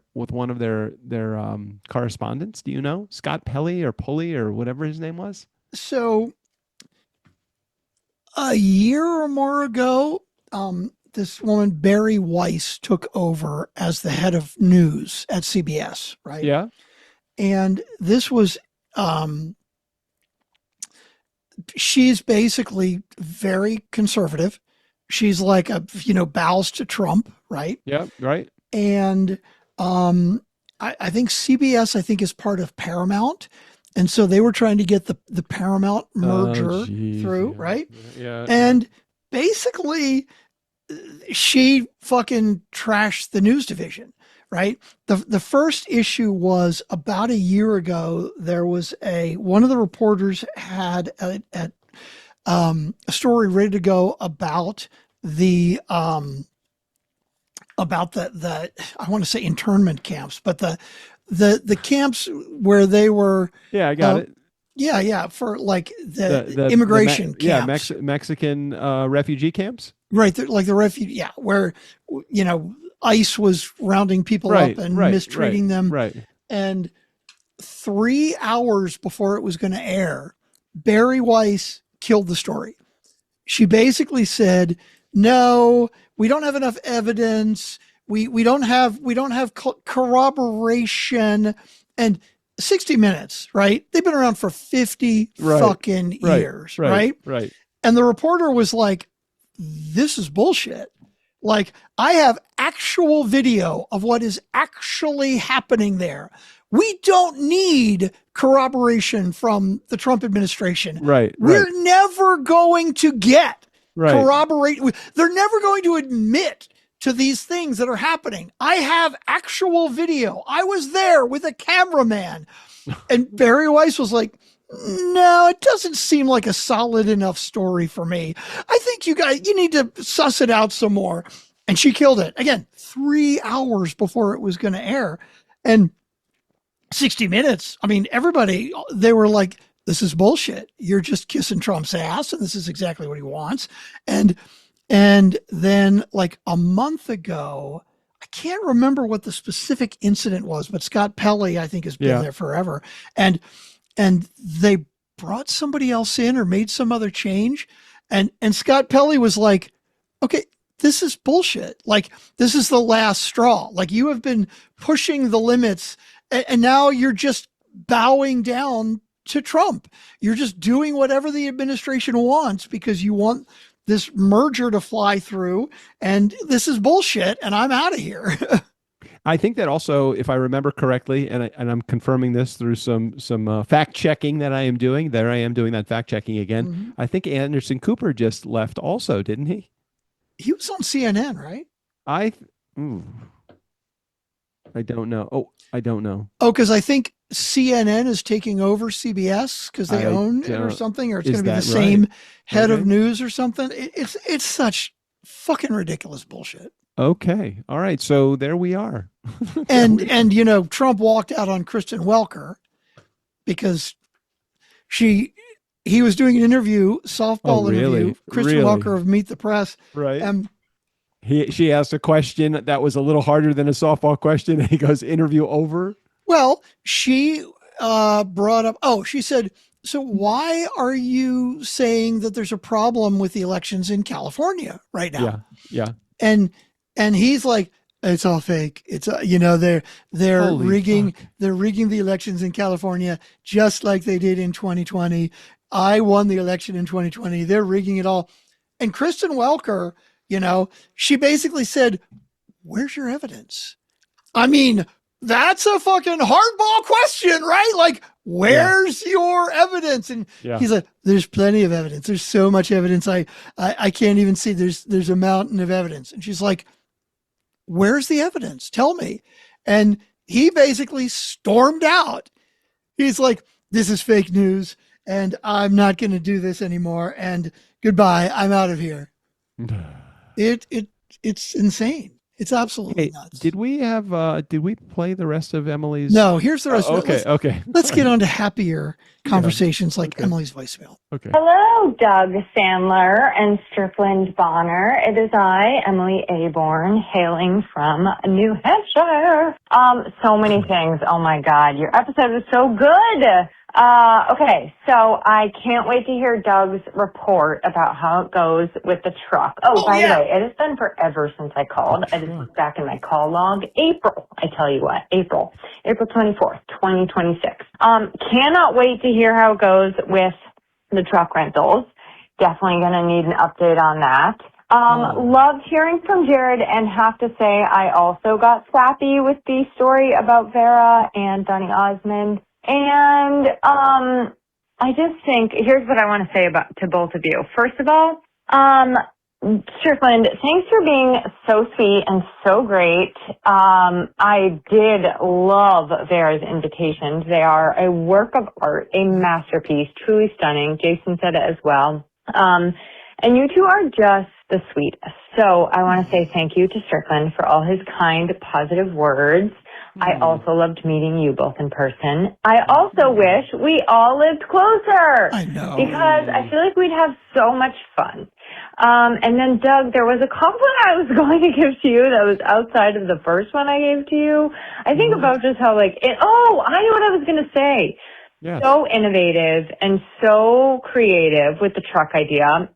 correspondents? Do you know? Scott Pelley or Pulley or whatever his name was? So a year or more ago, this woman, Barry Weiss, took over as the head of news at CBS, right? Yeah. And this was she's basically very conservative. She's like bows to Trump, right? Yeah, right. And I think CBS, is part of Paramount. And so they were trying to get the Paramount merger through, right? Yeah. And basically, she fucking trashed the news division, right? The first issue was about a year ago. There was one of the reporters had a story ready to go about the I want to say internment camps, but the camps where they were. Yeah, I got it. Yeah, for like the immigration camps. Mexican refugee camps. Right, like the refugee, where ICE was rounding people up and mistreating them. Right. And 3 hours before it was going to air, Barry Weiss killed the story. She basically said, "No, we don't have enough evidence. We don't have corroboration." And 60 Minutes, right? They've been around for 50 fucking years, right? Right. And the reporter was like, "This is bullshit. Like, I have actual video of what is actually happening there. We don't need corroboration from the Trump administration. We're never going to get corroborate. They're never going to admit to these things that are happening. I have actual video. I was there with a cameraman." And Barry Weiss was like, "No, it doesn't seem like a solid enough story for me. I think you need to suss it out some more." And she killed it. Again, 3 hours before it was going to air. And 60 Minutes, everybody, they were like, "This is bullshit. You're just kissing Trump's ass, and this is exactly what he wants." And then like a month ago, I can't remember what the specific incident was, but Scott Pelley, I think, has been there forever. And they brought somebody else in or made some other change. And Scott Pelley was like, "Okay, this is bullshit. Like, this is the last straw. Like, you have been pushing the limits and now you're just bowing down to Trump. You're just doing whatever the administration wants because you want this merger to fly through, and this is bullshit, and I'm out of here." I think that also, if I remember correctly, and I'm confirming this through some fact checking that I am doing. There I am doing that fact checking again. Mm-hmm. I think Anderson Cooper just left also, didn't he? He was on CNN, right? I don't know. Oh, I don't know. Oh, because I think CNN is taking over CBS because they own it or something, or it's going to be the same head of news or something. It's such fucking ridiculous bullshit. Okay. All right. So there we are. And you know, Trump walked out on Kristen Welker because he was doing an interview, softball interview, Kristen Welker of Meet the Press. Right. And she asked a question that was a little harder than a softball question. And he goes, interview over. Well, she brought up, she said, so why are you saying that there's a problem with the elections in California right now? Yeah. And he's like, it's all fake. It's they're rigging the elections in California just like they did in 2020. I won the election in 2020. They're rigging it all. And Kristen Welker, she basically said, where's your evidence? I mean, that's a fucking hardball question, right? Like, where's your evidence? And he's like, there's plenty of evidence. There's so much evidence. I can't even see. There's a mountain of evidence. And she's like, where's the evidence? Tell me. And he basically stormed out. He's like, this is fake news and I'm not going to do this anymore. And goodbye. I'm out of here. It's insane. It's absolutely nuts. Did we play the rest of Emily's? No, here's the rest of it. Okay. Let's get on to happier conversations like Emily's voicemail. Okay. Hello, Doug Sandler and Strickland Bonner. It is I, Emily Aborn, hailing from New Hampshire. So many things. Oh my God, your episode was so good. Okay, so I can't wait to hear Doug's report about how it goes with the truck. Oh, by the way, it has been forever since I called. I just looked back in my call log. April 24th, 2026. Cannot wait to hear how it goes with the truck rentals. Definitely going to need an update on that. Loved hearing from Jared and have to say I also got sappy with the story about Vera and Donny Osmond. And I just think, here's what I want to say to both of you. First of all, Strickland, thanks for being so sweet and so great. I did love Vera's invitations. They are a work of art, a masterpiece, truly stunning. Jason said it as well. And you two are just the sweetest. So I want to say thank you to Strickland for all his kind, positive words. I also loved meeting you both in person. I also wish we all lived closer. I know. Because I feel like we'd have so much fun. And then, Doug, there was a compliment I was going to give to you that was outside of the first one I gave to you. I think about just how, I know what I was going to say. Yes. So innovative and so creative with the truck idea.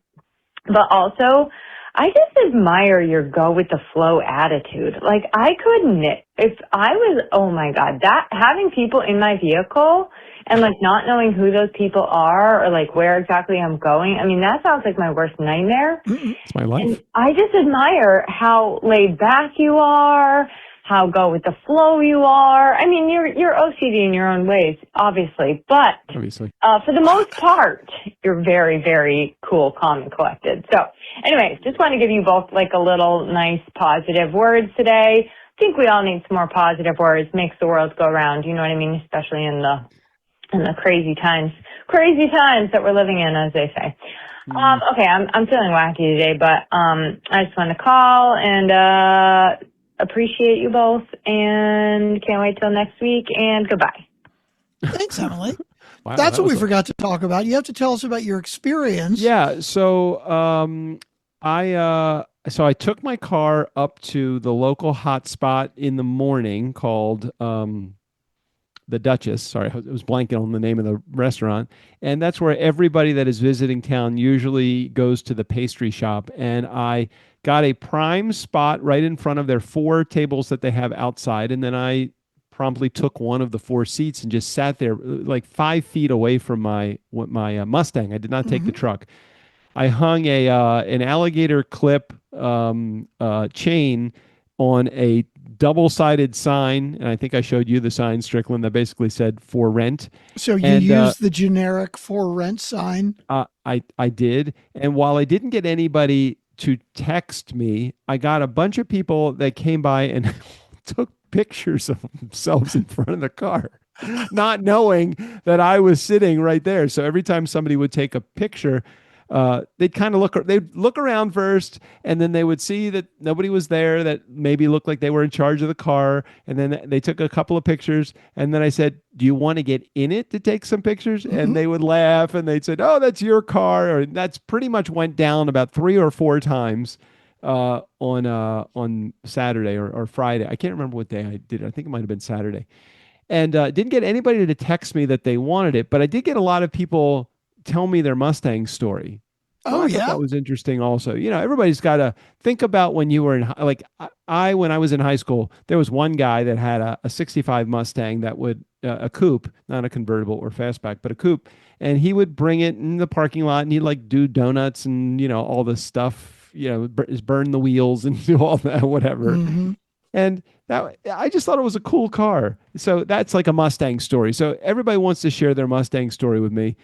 But also, I just admire your go with the flow attitude. I couldn't, if I was, oh my God, that having people in my vehicle and not knowing who those people are or where exactly I'm going. I mean, that sounds like my worst nightmare. It's my life. And I just admire how laid back you are, how go with the flow you are. I mean, you're OCD in your own ways, obviously, but for the most part, you're very, very cool, calm, and collected. So anyways, just want to give you both a little nice positive words today. I think we all need some more positive words. Makes the world go round. You know what I mean? Especially in the crazy times that we're living in, as they say. Okay, I'm feeling wacky today, but I just want to call and appreciate you both and can't wait till next week and goodbye. Thanks, Emily. Wow, that's what we forgot to talk about. You have to tell us about your experience. Yeah. So I took my car up to the local hotspot in the morning called the Duchess. Sorry, I was blanking on the name of the restaurant. And that's where everybody that is visiting town usually goes to the pastry shop. And I got a prime spot right in front of their 4 tables that they have outside. And then I promptly took one of the 4 seats and just sat there 5 feet away from my Mustang. I did not take the truck. I hung an alligator clip chain on a double-sided sign, and I think I showed you the sign, Strickland, that basically said "for rent." So you used the generic "for rent" sign? I did, and while I didn't get anybody to text me, I got a bunch of people that came by and took pictures of themselves in front of the car, not knowing that I was sitting right there. So every time somebody would take a picture, they'd kind of they'd look around first, and then they would see that nobody was there that maybe looked like they were in charge of the car. And then they took a couple of pictures. And then I said, do you want to get in it to take some pictures? And they would laugh and they'd say, oh, that's your car. Or that's pretty much went down about 3 or 4 times on Saturday or Friday. I can't remember what day I did it. I think it might have been Saturday. And didn't get anybody to text me that they wanted it, but I did get a lot of people tell me their Mustang story. So I thought that was interesting also. You know, everybody's got to think about when you were in, like when I was in high school, there was one guy that had a 65 Mustang that would, a coupe, not a convertible or fastback, but a coupe. And he would bring it in the parking lot and he'd like do donuts and, you know, all this stuff, you know, burn the wheels and do all that, whatever. And that, I just thought it was a cool car. So that's like a Mustang story. So everybody wants to share their Mustang story with me.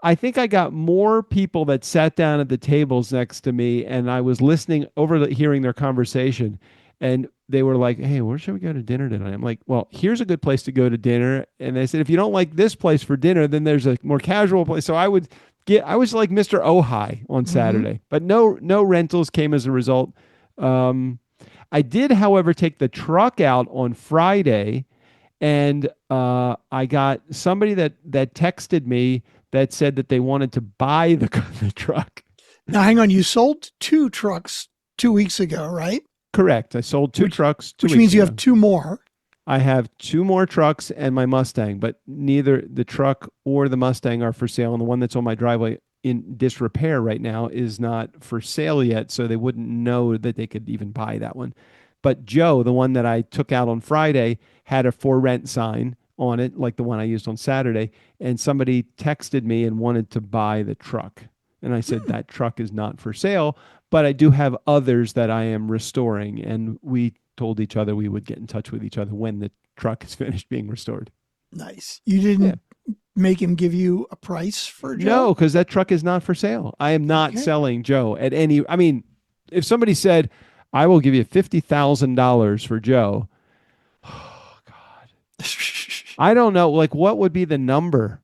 I think I got more people that sat down at the tables next to me and I was listening, hearing their conversation. And they were like, hey, where should we go to dinner tonight? I'm like, well, here's a good place to go to dinner. And they said, if you don't like this place for dinner, then there's a more casual place. So I was like Mr. Ojai on Saturday, but no rentals came as a result. I did, however, take the truck out on Friday, and I got somebody that texted me that said that they wanted to buy the truck. Now, hang on. You sold 2 trucks 2 weeks ago, right? Correct. I sold 2 trucks 2 weeks Which means you ago. have 2 more. I have 2 more trucks and my Mustang, but neither the truck or the Mustang are for sale. And the one that's on my driveway in disrepair right now is not for sale yet. So they wouldn't know that they could even buy that one. But Joe, the one that I took out on Friday, had a for rent sign on it, like the one I used on Saturday. And somebody texted me and wanted to buy the truck. And I said, that truck is not for sale, but I do have others that I am restoring. And we told each other we would get in touch with each other when the truck is finished being restored. Nice. You didn't make him give you a price for Joe? No, because that truck is not for sale. I am not selling Joe at any. I mean, if somebody said, I will give you $50,000 for Joe. Oh, God. I don't know. Like, what would be the number?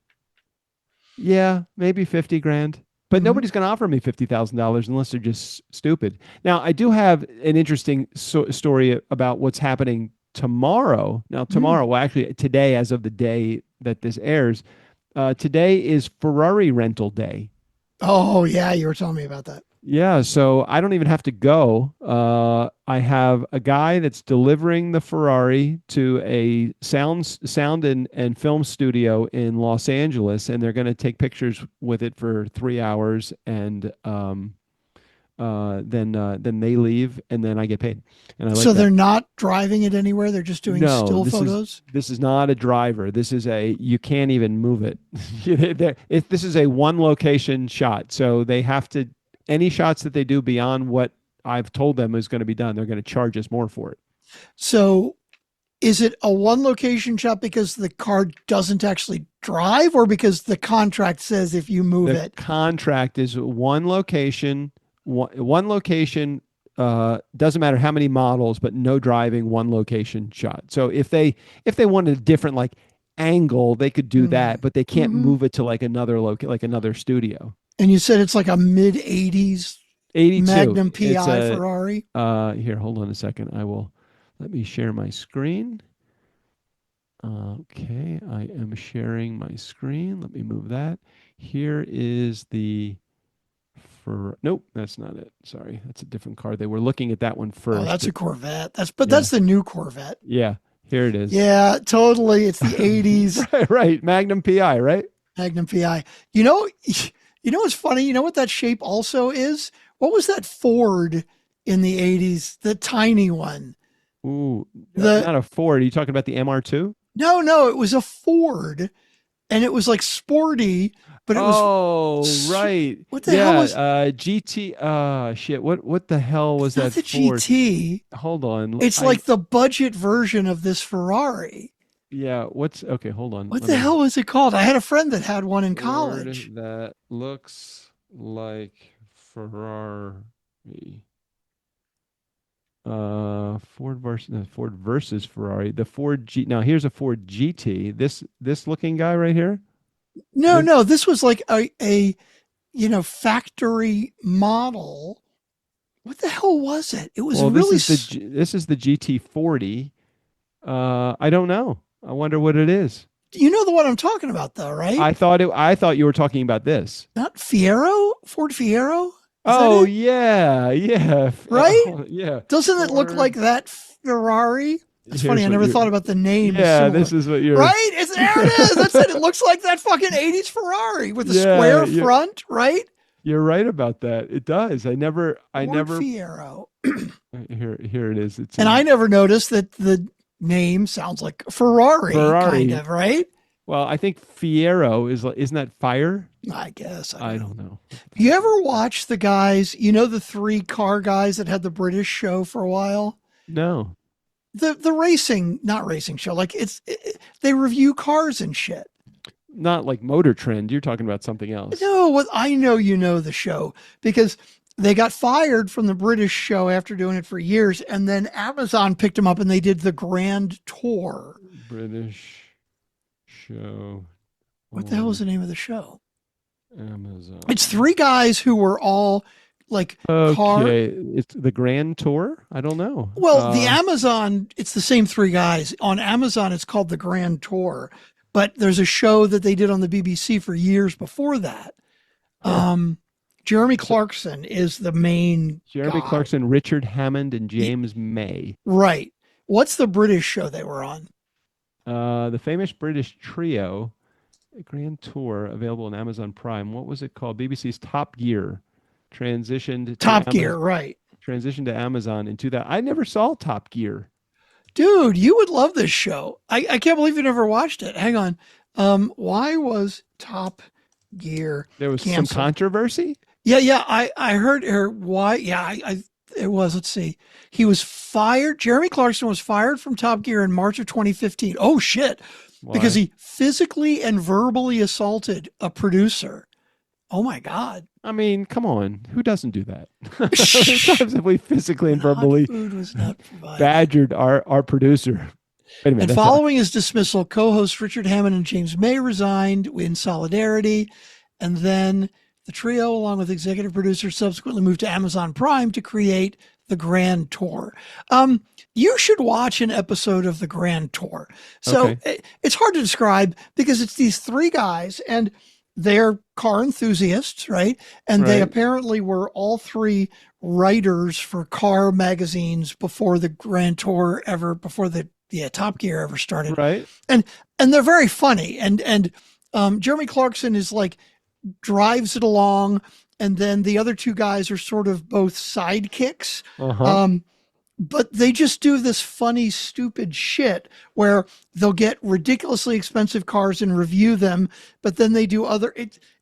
Yeah, maybe 50 grand. But nobody's going to offer me $50,000 unless they're just stupid. Now, I do have an interesting story about what's happening tomorrow. Now, tomorrow, well, actually today, as of the day that this airs, today is Ferrari rental day. Oh, yeah. You were telling me about that. Yeah, so I don't even have to go. I have a guy that's delivering the Ferrari to a sound and film studio in Los Angeles, and they're going to take pictures with it for 3 hours, and then they leave, and then I get paid. And I like so that. They're not driving it anywhere. They're just doing still photos. This is not a driver. This is you can't even move it. This is a one location shot, so they have to. Any shots that they do beyond what I've told them is going to be done, they're going to charge us more for it. So is it a one location shot because the car doesn't actually drive, or because the contract says if you move it? The contract is one location, one location, doesn't matter how many models, but no driving, one location shot. So if they wanted a different like angle, they could do that, but they can't move it to like another like another studio. And you said it's like a mid 80s 82. Magnum PI Ferrari. Here, hold on a second. Let me share my screen. Okay, I am sharing my screen. Let me move that. Here is nope, that's not it. Sorry, that's a different car. They were looking at that one first. Oh, that's a Corvette. That's the new Corvette. Yeah, here it is. Yeah, totally. It's the 80s. right. Magnum PI, right? Magnum PI. You know what's funny? You know what that shape also is? What was that Ford in the 80s? The tiny one. Ooh, not a Ford. Are you talking about the MR2? No, it was a Ford, and it was like sporty, but it was. Oh, right. What the hell was GT? Shit. What the hell was that? Not the Ford? GT. Hold on. It's like the budget version of this Ferrari. Yeah. Okay, hold on. What the hell was it called? I had a friend that had one in college. That looks like Ferrari. Ford versus Ferrari. The Ford G. Now here's a Ford GT. This looking guy right here. No, this was like a factory model. What the hell was it? It was really. This is the GT40. I don't know. I wonder what it is. You know the one I'm talking about, though, right? I thought you were talking about this. Not Fiero, Ford Fiero. Oh yeah, yeah. Right? Yeah. Doesn't it look like that Ferrari? It's funny. I never thought about the name. Yeah, this is what you're. Right? There it is. That's it. It looks like that fucking 80s Ferrari with the square front, right? You're right about that. It does. I never. Fiero. Here it is. I never noticed that the name sounds like Ferrari, kind of, right? Well, I think Fiero isn't that fire? I guess. I don't know. You ever watch the guys, the 3 car guys that had the British show for a while? No. The racing, not racing show, like they review cars and shit. Not like Motor Trend. You're talking about something else. No, I know you know the show because they got fired from the British show after doing it for years, and then Amazon picked them up and they did the Grand Tour. British show. What the hell was the name of the show? Amazon. It's 3 guys who were all like car. It's the Grand Tour. I don't know. Well, the Amazon, it's the same 3 guys on Amazon. It's called the Grand Tour, but there's a show that they did on the BBC for years before that. Jeremy Clarkson is the main. Jeremy Clarkson, Richard Hammond, and James May. Right. What's the British show they were on? The famous British trio, Grand Tour, available on Amazon Prime. What was it called? BBC's Top Gear. Transitioned to Amazon in 2000. I never saw Top Gear. Dude, you would love this show. I can't believe you never watched it. Hang on. Why was Top Gear There was canceled? some controversy? Yeah. I heard her. Why? Yeah, it was. Let's see. He was fired. Jeremy Clarkson was fired from Top Gear in March of 2015. Oh, shit. Why? Because he physically and verbally assaulted a producer. Oh, my God. I mean, come on. Who doesn't do that? How many times have we physically and verbally badgered our producer? Wait a minute, and following his dismissal, co-hosts Richard Hammond and James May resigned in solidarity. And then the trio, along with executive producers, subsequently moved to Amazon Prime to create the Grand Tour. You should watch an episode of the Grand Tour. So it's hard to describe because it's these 3 guys and they're car enthusiasts, right? And they apparently were all 3 writers for car magazines before the Grand Tour before the Top Gear ever started. Right. And they're very funny. And Jeremy Clarkson is like, drives it along. And then the other 2 guys are sort of both sidekicks. But they just do this funny, stupid shit where they'll get ridiculously expensive cars and review them. But then they do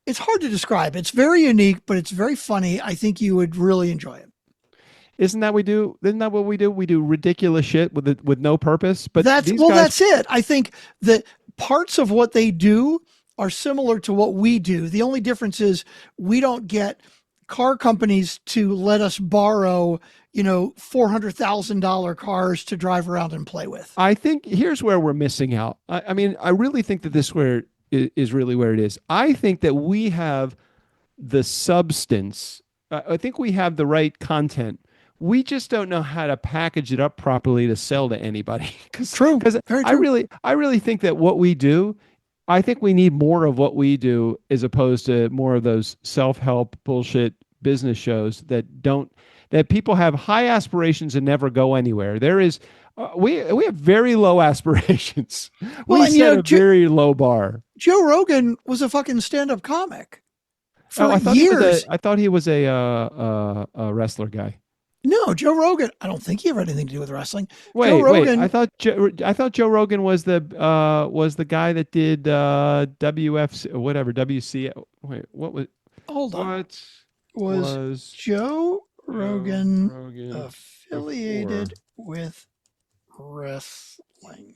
it's hard to describe. It's very unique, but it's very funny. I think you would really enjoy it. Isn't that what we do? We do ridiculous shit with no purpose. But that's it. I think that parts of what they do are similar to what we do. The only difference is we don't get car companies to let us borrow, $400,000 cars to drive around and play with. I think here's where we're missing out. I mean, I really think that this is really where it is. I think that we have the substance. I think we have the right content. We just don't know how to package it up properly to sell to anybody. True. Because I really think that what we do, I think we need more of what we do as opposed to more of those self-help bullshit business shows that people have high aspirations and never go anywhere. There is, we have very low aspirations. We set a very low bar. Joe Rogan was a fucking stand-up comic for I years. I thought he was a wrestler guy. No, Joe Rogan. I don't think he had anything to do with wrestling. Wait. I thought Joe Rogan was the guy that did WFC or whatever WC. Wait, what was? Hold on. What was Joe Rogan affiliated with wrestling?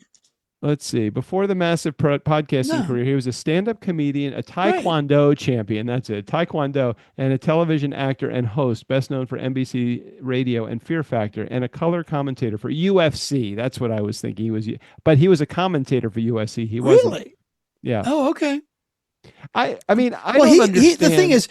let's see. Before the massive podcasting career, he was a stand-up comedian, a Taekwondo champion. That's it. Taekwondo, and a television actor and host, best known for NBC Radio and Fear Factor, and a color commentator for UFC. That's what I was thinking. But he was a commentator for UFC. He wasn't. Really? Yeah. Oh, okay. I mean, I don't understand. The thing is,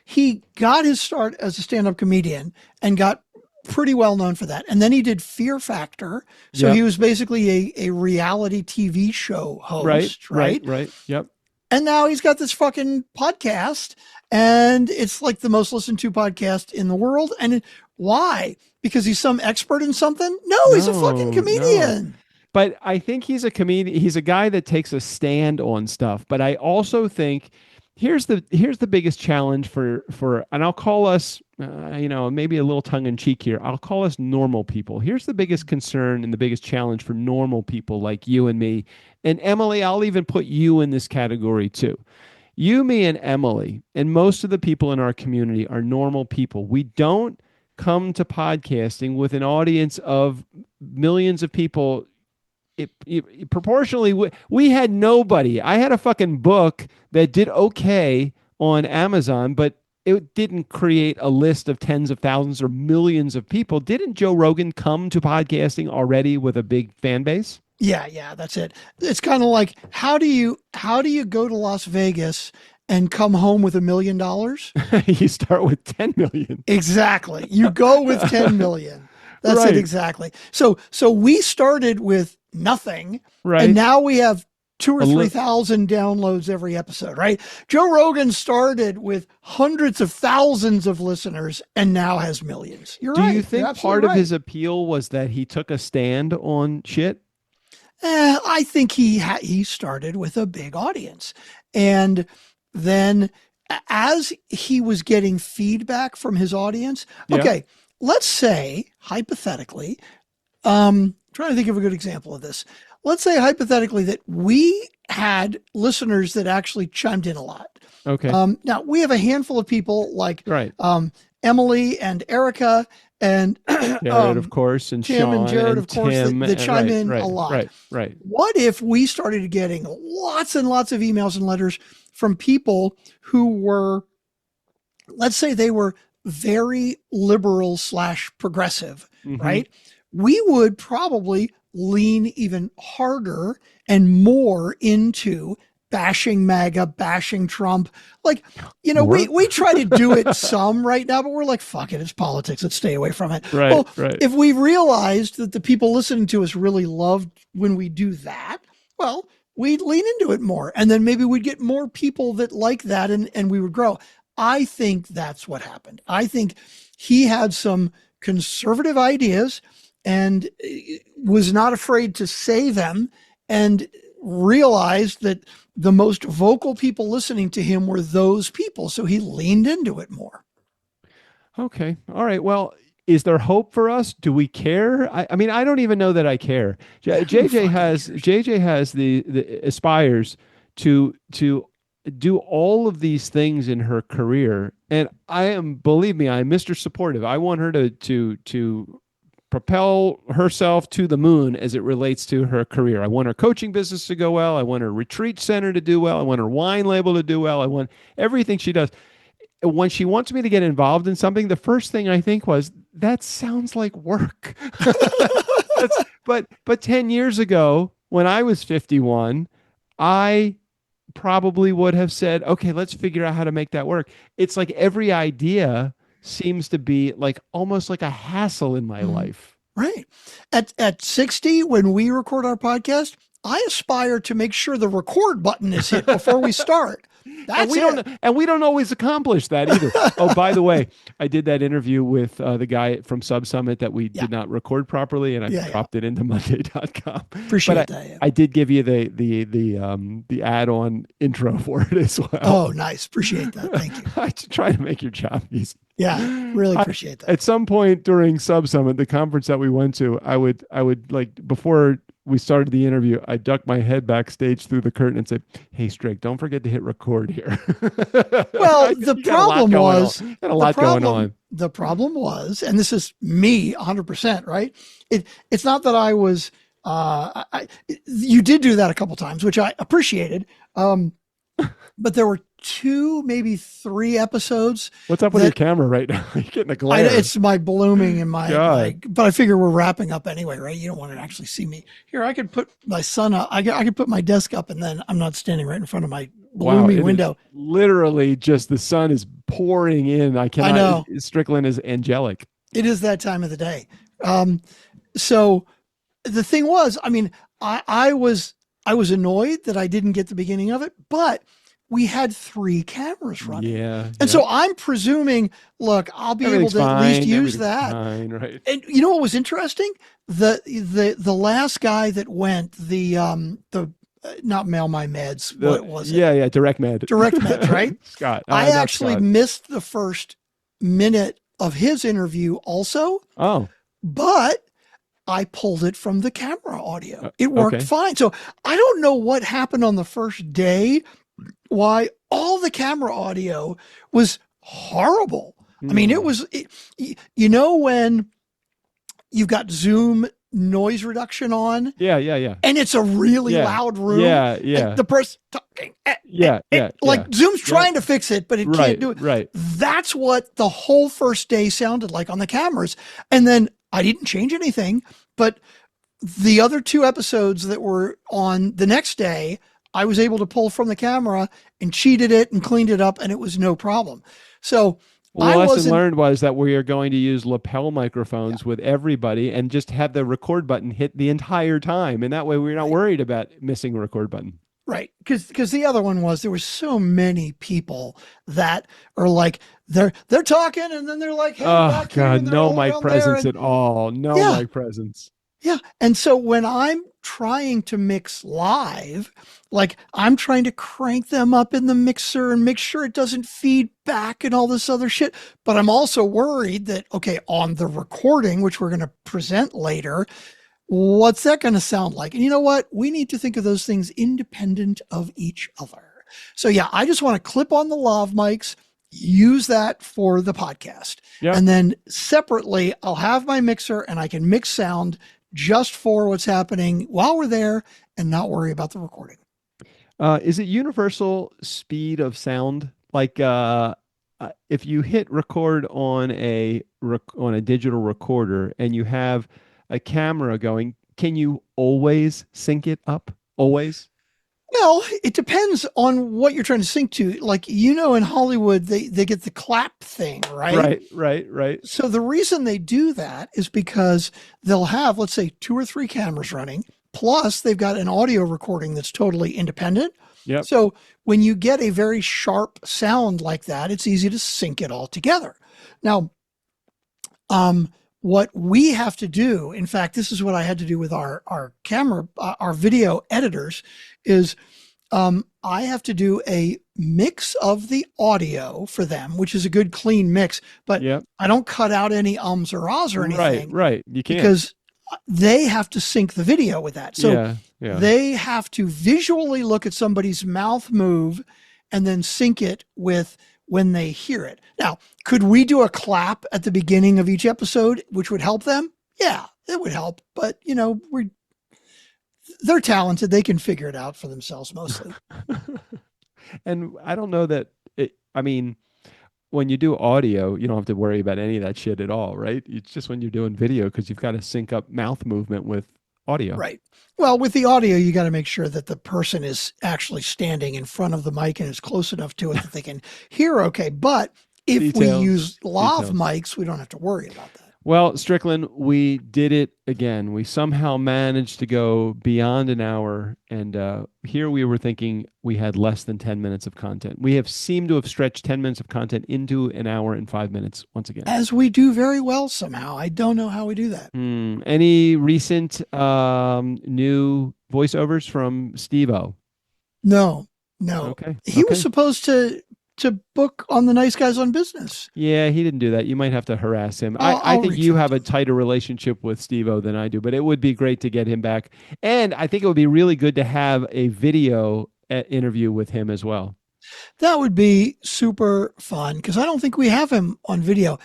he got his start as a stand-up comedian and got pretty well known for that. And then he did Fear Factor. So he was basically a reality TV show host, right? Yep. And now he's got this fucking podcast, and it's like the most listened to podcast in the world. And why? Because he's some expert in something? No, he's a fucking comedian. No. But I think he's a comedian. He's a guy that takes a stand on stuff. But I also think here's the biggest challenge for, and I'll call us, maybe a little tongue in cheek here. I'll call us normal people. Here's the biggest concern and the biggest challenge for normal people like you and me. And Emily, I'll even put you in this category too. You, me, and Emily, and most of the people in our community are normal people. We don't come to podcasting with an audience of millions of people. Proportionally, we had nobody. I had a fucking book that did okay on Amazon, but it didn't create a list of tens of thousands or millions of people. Didn't Joe Rogan come to podcasting already with a big fan base? Yeah, that's it. It's kind of like, how do you go to Las Vegas and come home with $1 million? You start with 10 million. Exactly. You go with 10 million. That's it exactly. So we started with nothing, and now we have 2,000 or 3,000 downloads every episode, right? Joe Rogan started with hundreds of thousands of listeners and now has millions. You're right. Do you think part of his appeal was that he took a stand on shit? I think he started with a big audience, and then as he was getting feedback from his audience, okay, let's say hypothetically, trying to think of a good example of this. Let's say hypothetically that we had listeners that actually chimed in a lot. Okay. Now we have a handful of people like Emily and Erica and Jared, of course, and Tim Sean and Jared, of course, Tim, that chime in a lot. Right. What if we started getting lots and lots of emails and letters from people who were, let's say they were very liberal / progressive, right? We would probably lean even harder and more into bashing MAGA, bashing Trump. Like, we try to do it some right now, but we're like, fuck it, it's politics. Let's stay away from it. Right. If we realized that the people listening to us really loved when we do that, well, we'd lean into it more. And then maybe we'd get more people that like that and we would grow. I think that's what happened. I think he had some conservative ideas and was not afraid to say them and realized that the most vocal people listening to him were those people. So he leaned into it more. Okay. All right. Well, is there hope for us? Do we care? I mean, I don't even know that I care. JJ has the aspires to do all of these things in her career. And believe me, I'm Mr. Supportive. I want her to propel herself to the moon as it relates to her career. I want her coaching business to go well. I want her retreat center to do well. I want her wine label to do well. I want everything she does. When she wants me to get involved in something, the first thing I think was, that sounds like work. But 10 years ago, when I was 51, I probably would have said, okay, let's figure out how to make that work. It's like every idea seems to be like almost like a hassle in my life. Right. At 60, when we record our podcast, I aspire to make sure the record button is hit before we start. And we don't always accomplish that either. Oh, by the way, I did that interview with the guy from Sub Summit that we did not record properly, and I dropped it into Monday.com. Appreciate that. Yeah. I did give you the add-on intro for it as well. Oh, nice. Appreciate that. Thank you. I try to make your job easy. Yeah, really appreciate that. At some point during Sub Summit, the conference that we went to, I would like, before we started the interview, I ducked my head backstage through the curtain and said, "Hey, Strick, don't forget to hit record here." Well, the problem was, got a lot going on. The problem was, and this is me 100%, right? It's not that I was You did do that a couple times, which I appreciated. But there were 2, maybe 3 episodes. What's up with your camera right now? You're getting a glare. It's my blooming and my, but I figure we're wrapping up anyway, right? You don't want to actually see me. Here, I could put my son up. I could put my desk up, and then I'm not standing right in front of my blooming window. Literally, just the sun is pouring in. I know. Strickland is angelic. It is that time of the day. So the thing was, I mean, I was annoyed that I didn't get the beginning of it, but we had 3 cameras running. Yeah. And so I'm presuming, look, I'll be able to at least use that. Fine, right. And you know what was interesting? The last guy that went, not Mail My Meds, what was it? Yeah, Direct Med. Direct Meds, right? Scott. I actually missed the first minute of his interview also. Oh. But I pulled it from the camera audio. It worked fine. So I don't know what happened on the first day, why all the camera audio was horrible. I mean, it was, you know, when you've got Zoom noise reduction on. Yeah. And it's a really loud room. Yeah. The person talking. Zoom's trying to fix it, but it can't do it. Right. That's what the whole first day sounded like on the cameras. And then I didn't change anything, but the other 2 episodes that were on the next day, I was able to pull from the camera and cheated it and cleaned it up, and it was no problem. So the lesson learned was that we are going to use lapel microphones with everybody and just have the record button hit the entire time. And that way we're not worried about missing a record button. Right. Because the other one was there were so many people that are like, they're talking and then they're like, hey, oh God, no mic presence at all. No mic presence. Yeah. And so when I'm trying to mix live, like I'm trying to crank them up in the mixer and make sure it doesn't feed back and all this other shit. But I'm also worried that, okay, on the recording, which we're going to present later, what's that going to sound like? And you know what? We need to think of those things independent of each other. So yeah, I just want to clip on the lav mics, use that for the podcast. Yep. And then separately, I'll have my mixer and I can mix sound just for what's happening while we're there and not worry about the recording. Is it universal speed of sound? Like if you hit record on a digital recorder and you have a camera going, can you always sync it up? Always? Well, it depends on what you're trying to sync to. Like, you know, in Hollywood, they get the clap thing, right? Right. So the reason they do that is because they'll have, let's say, 2 or 3 cameras running, plus they've got an audio recording that's totally independent. Yep. So when you get a very sharp sound like that, it's easy to sync it all together. Now, what we have to do, in fact, this is what I had to do with our camera, our video editors, is I have to do a mix of the audio for them, which is a good clean mix, but I don't cut out any ums or ahs or anything. Right. You can't. Because they have to sync the video with that. So they have to visually look at somebody's mouth move and then sync it with when they hear it. Now, could we do a clap at the beginning of each episode, which would help them? Yeah, it would help. But, you know, they're talented. They can figure it out for themselves mostly. And I don't know that when you do audio, you don't have to worry about any of that shit at all, right? It's just when you're doing video, because you've got to sync up mouth movement with audio. Right. Well, with the audio, you got to make sure that the person is actually standing in front of the mic and is close enough to it that they can hear okay. But if we use lav mics, we don't have to worry about that. Well, Strickland, we did it again. We somehow managed to go beyond an hour, and here we were thinking we had less than 10 minutes of content. We have seemed to have stretched 10 minutes of content into an hour and 5 minutes once again. As we do very well somehow. I don't know how we do that. Any recent new voiceovers from Steve-O? No. Okay. He was supposed to book on the Nice Guys on Business. Yeah, he didn't do that. You might have to harass him. I think you have a tighter relationship with Steve-O than I do, but it would be great to get him back. And I think it would be really good to have a video interview with him as well. That would be super fun because I don't think we have him on video.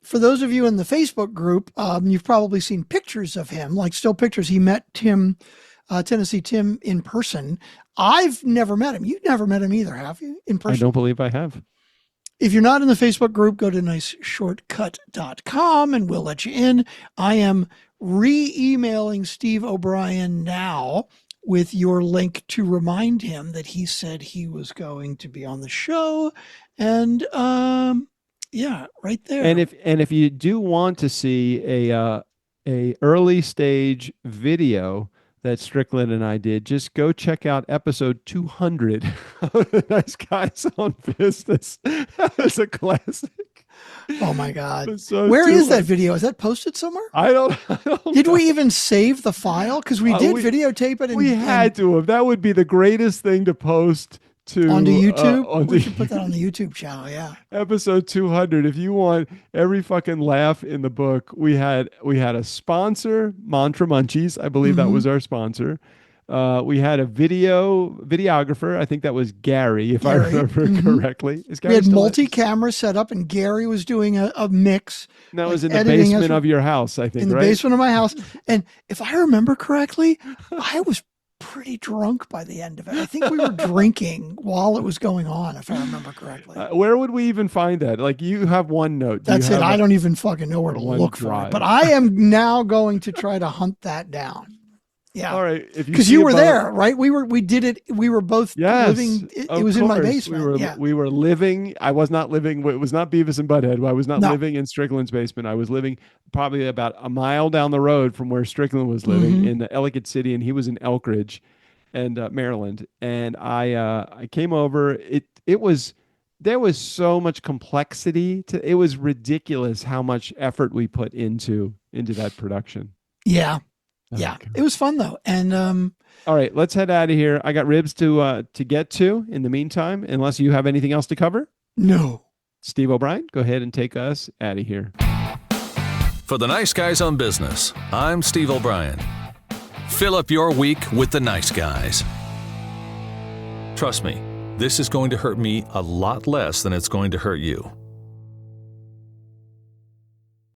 for those of you in the Facebook group, you've probably seen pictures of him, like still pictures. He met Tennessee Tim in person. I've never met him. You've never met him either, have you? In person? I don't believe I have. If you're not in the Facebook group, go to niceshortcut.com and we'll let you in. I am re-emailing Steve O'Brien now with your link to remind him that he said he was going to be on the show. And yeah, right there. And if you do want to see a early stage video that Strickland and I did, just go check out episode 200 of the Nice Guys on Business. That was a classic. Oh my God. Episode Where is 200. that video? Is that posted somewhere? I don't Did know. we even save the file? Because we did videotape it. We had to have. That would be the greatest thing to post onto YouTube. We should should put that on the YouTube channel. Yeah. Episode 200. If you want every fucking laugh in the book, we had a sponsor, Mantra Munchies. I believe that was our sponsor. We had a videographer. I think that was Gary, if I remember correctly. We had multi-camera set up, and Gary was doing a mix. And that was in the basement of your house, I think, in the basement of my house. And if I remember correctly, I was pretty drunk by the end of it. I think we were drinking while it was going on, if I remember correctly. Where would we even find that? Like, you have one note. That's it. I don't even fucking know where to look for it. But I am now going to try to hunt that down. Yeah. All right. Because you were there, right? We did it. We were both living. It was in my basement. We were living. I was not living. It was not Beavis and Butthead. I was not living in Strickland's basement. I was living probably about a mile down the road from where Strickland was living in the Ellicott City, and he was in Elkridge, and Maryland. And I came over. There was so much complexity it was ridiculous how much effort we put into that production. Yeah. Yeah, it was fun though. And all right, let's head out of here. I got ribs to get to in the meantime, unless you have anything else to cover. No. Steve O'Brien, go ahead and take us out of here. For the Nice Guys on Business, I'm Steve O'Brien. Fill up your week with the Nice Guys. Trust me, this is going to hurt me a lot less than it's going to hurt you.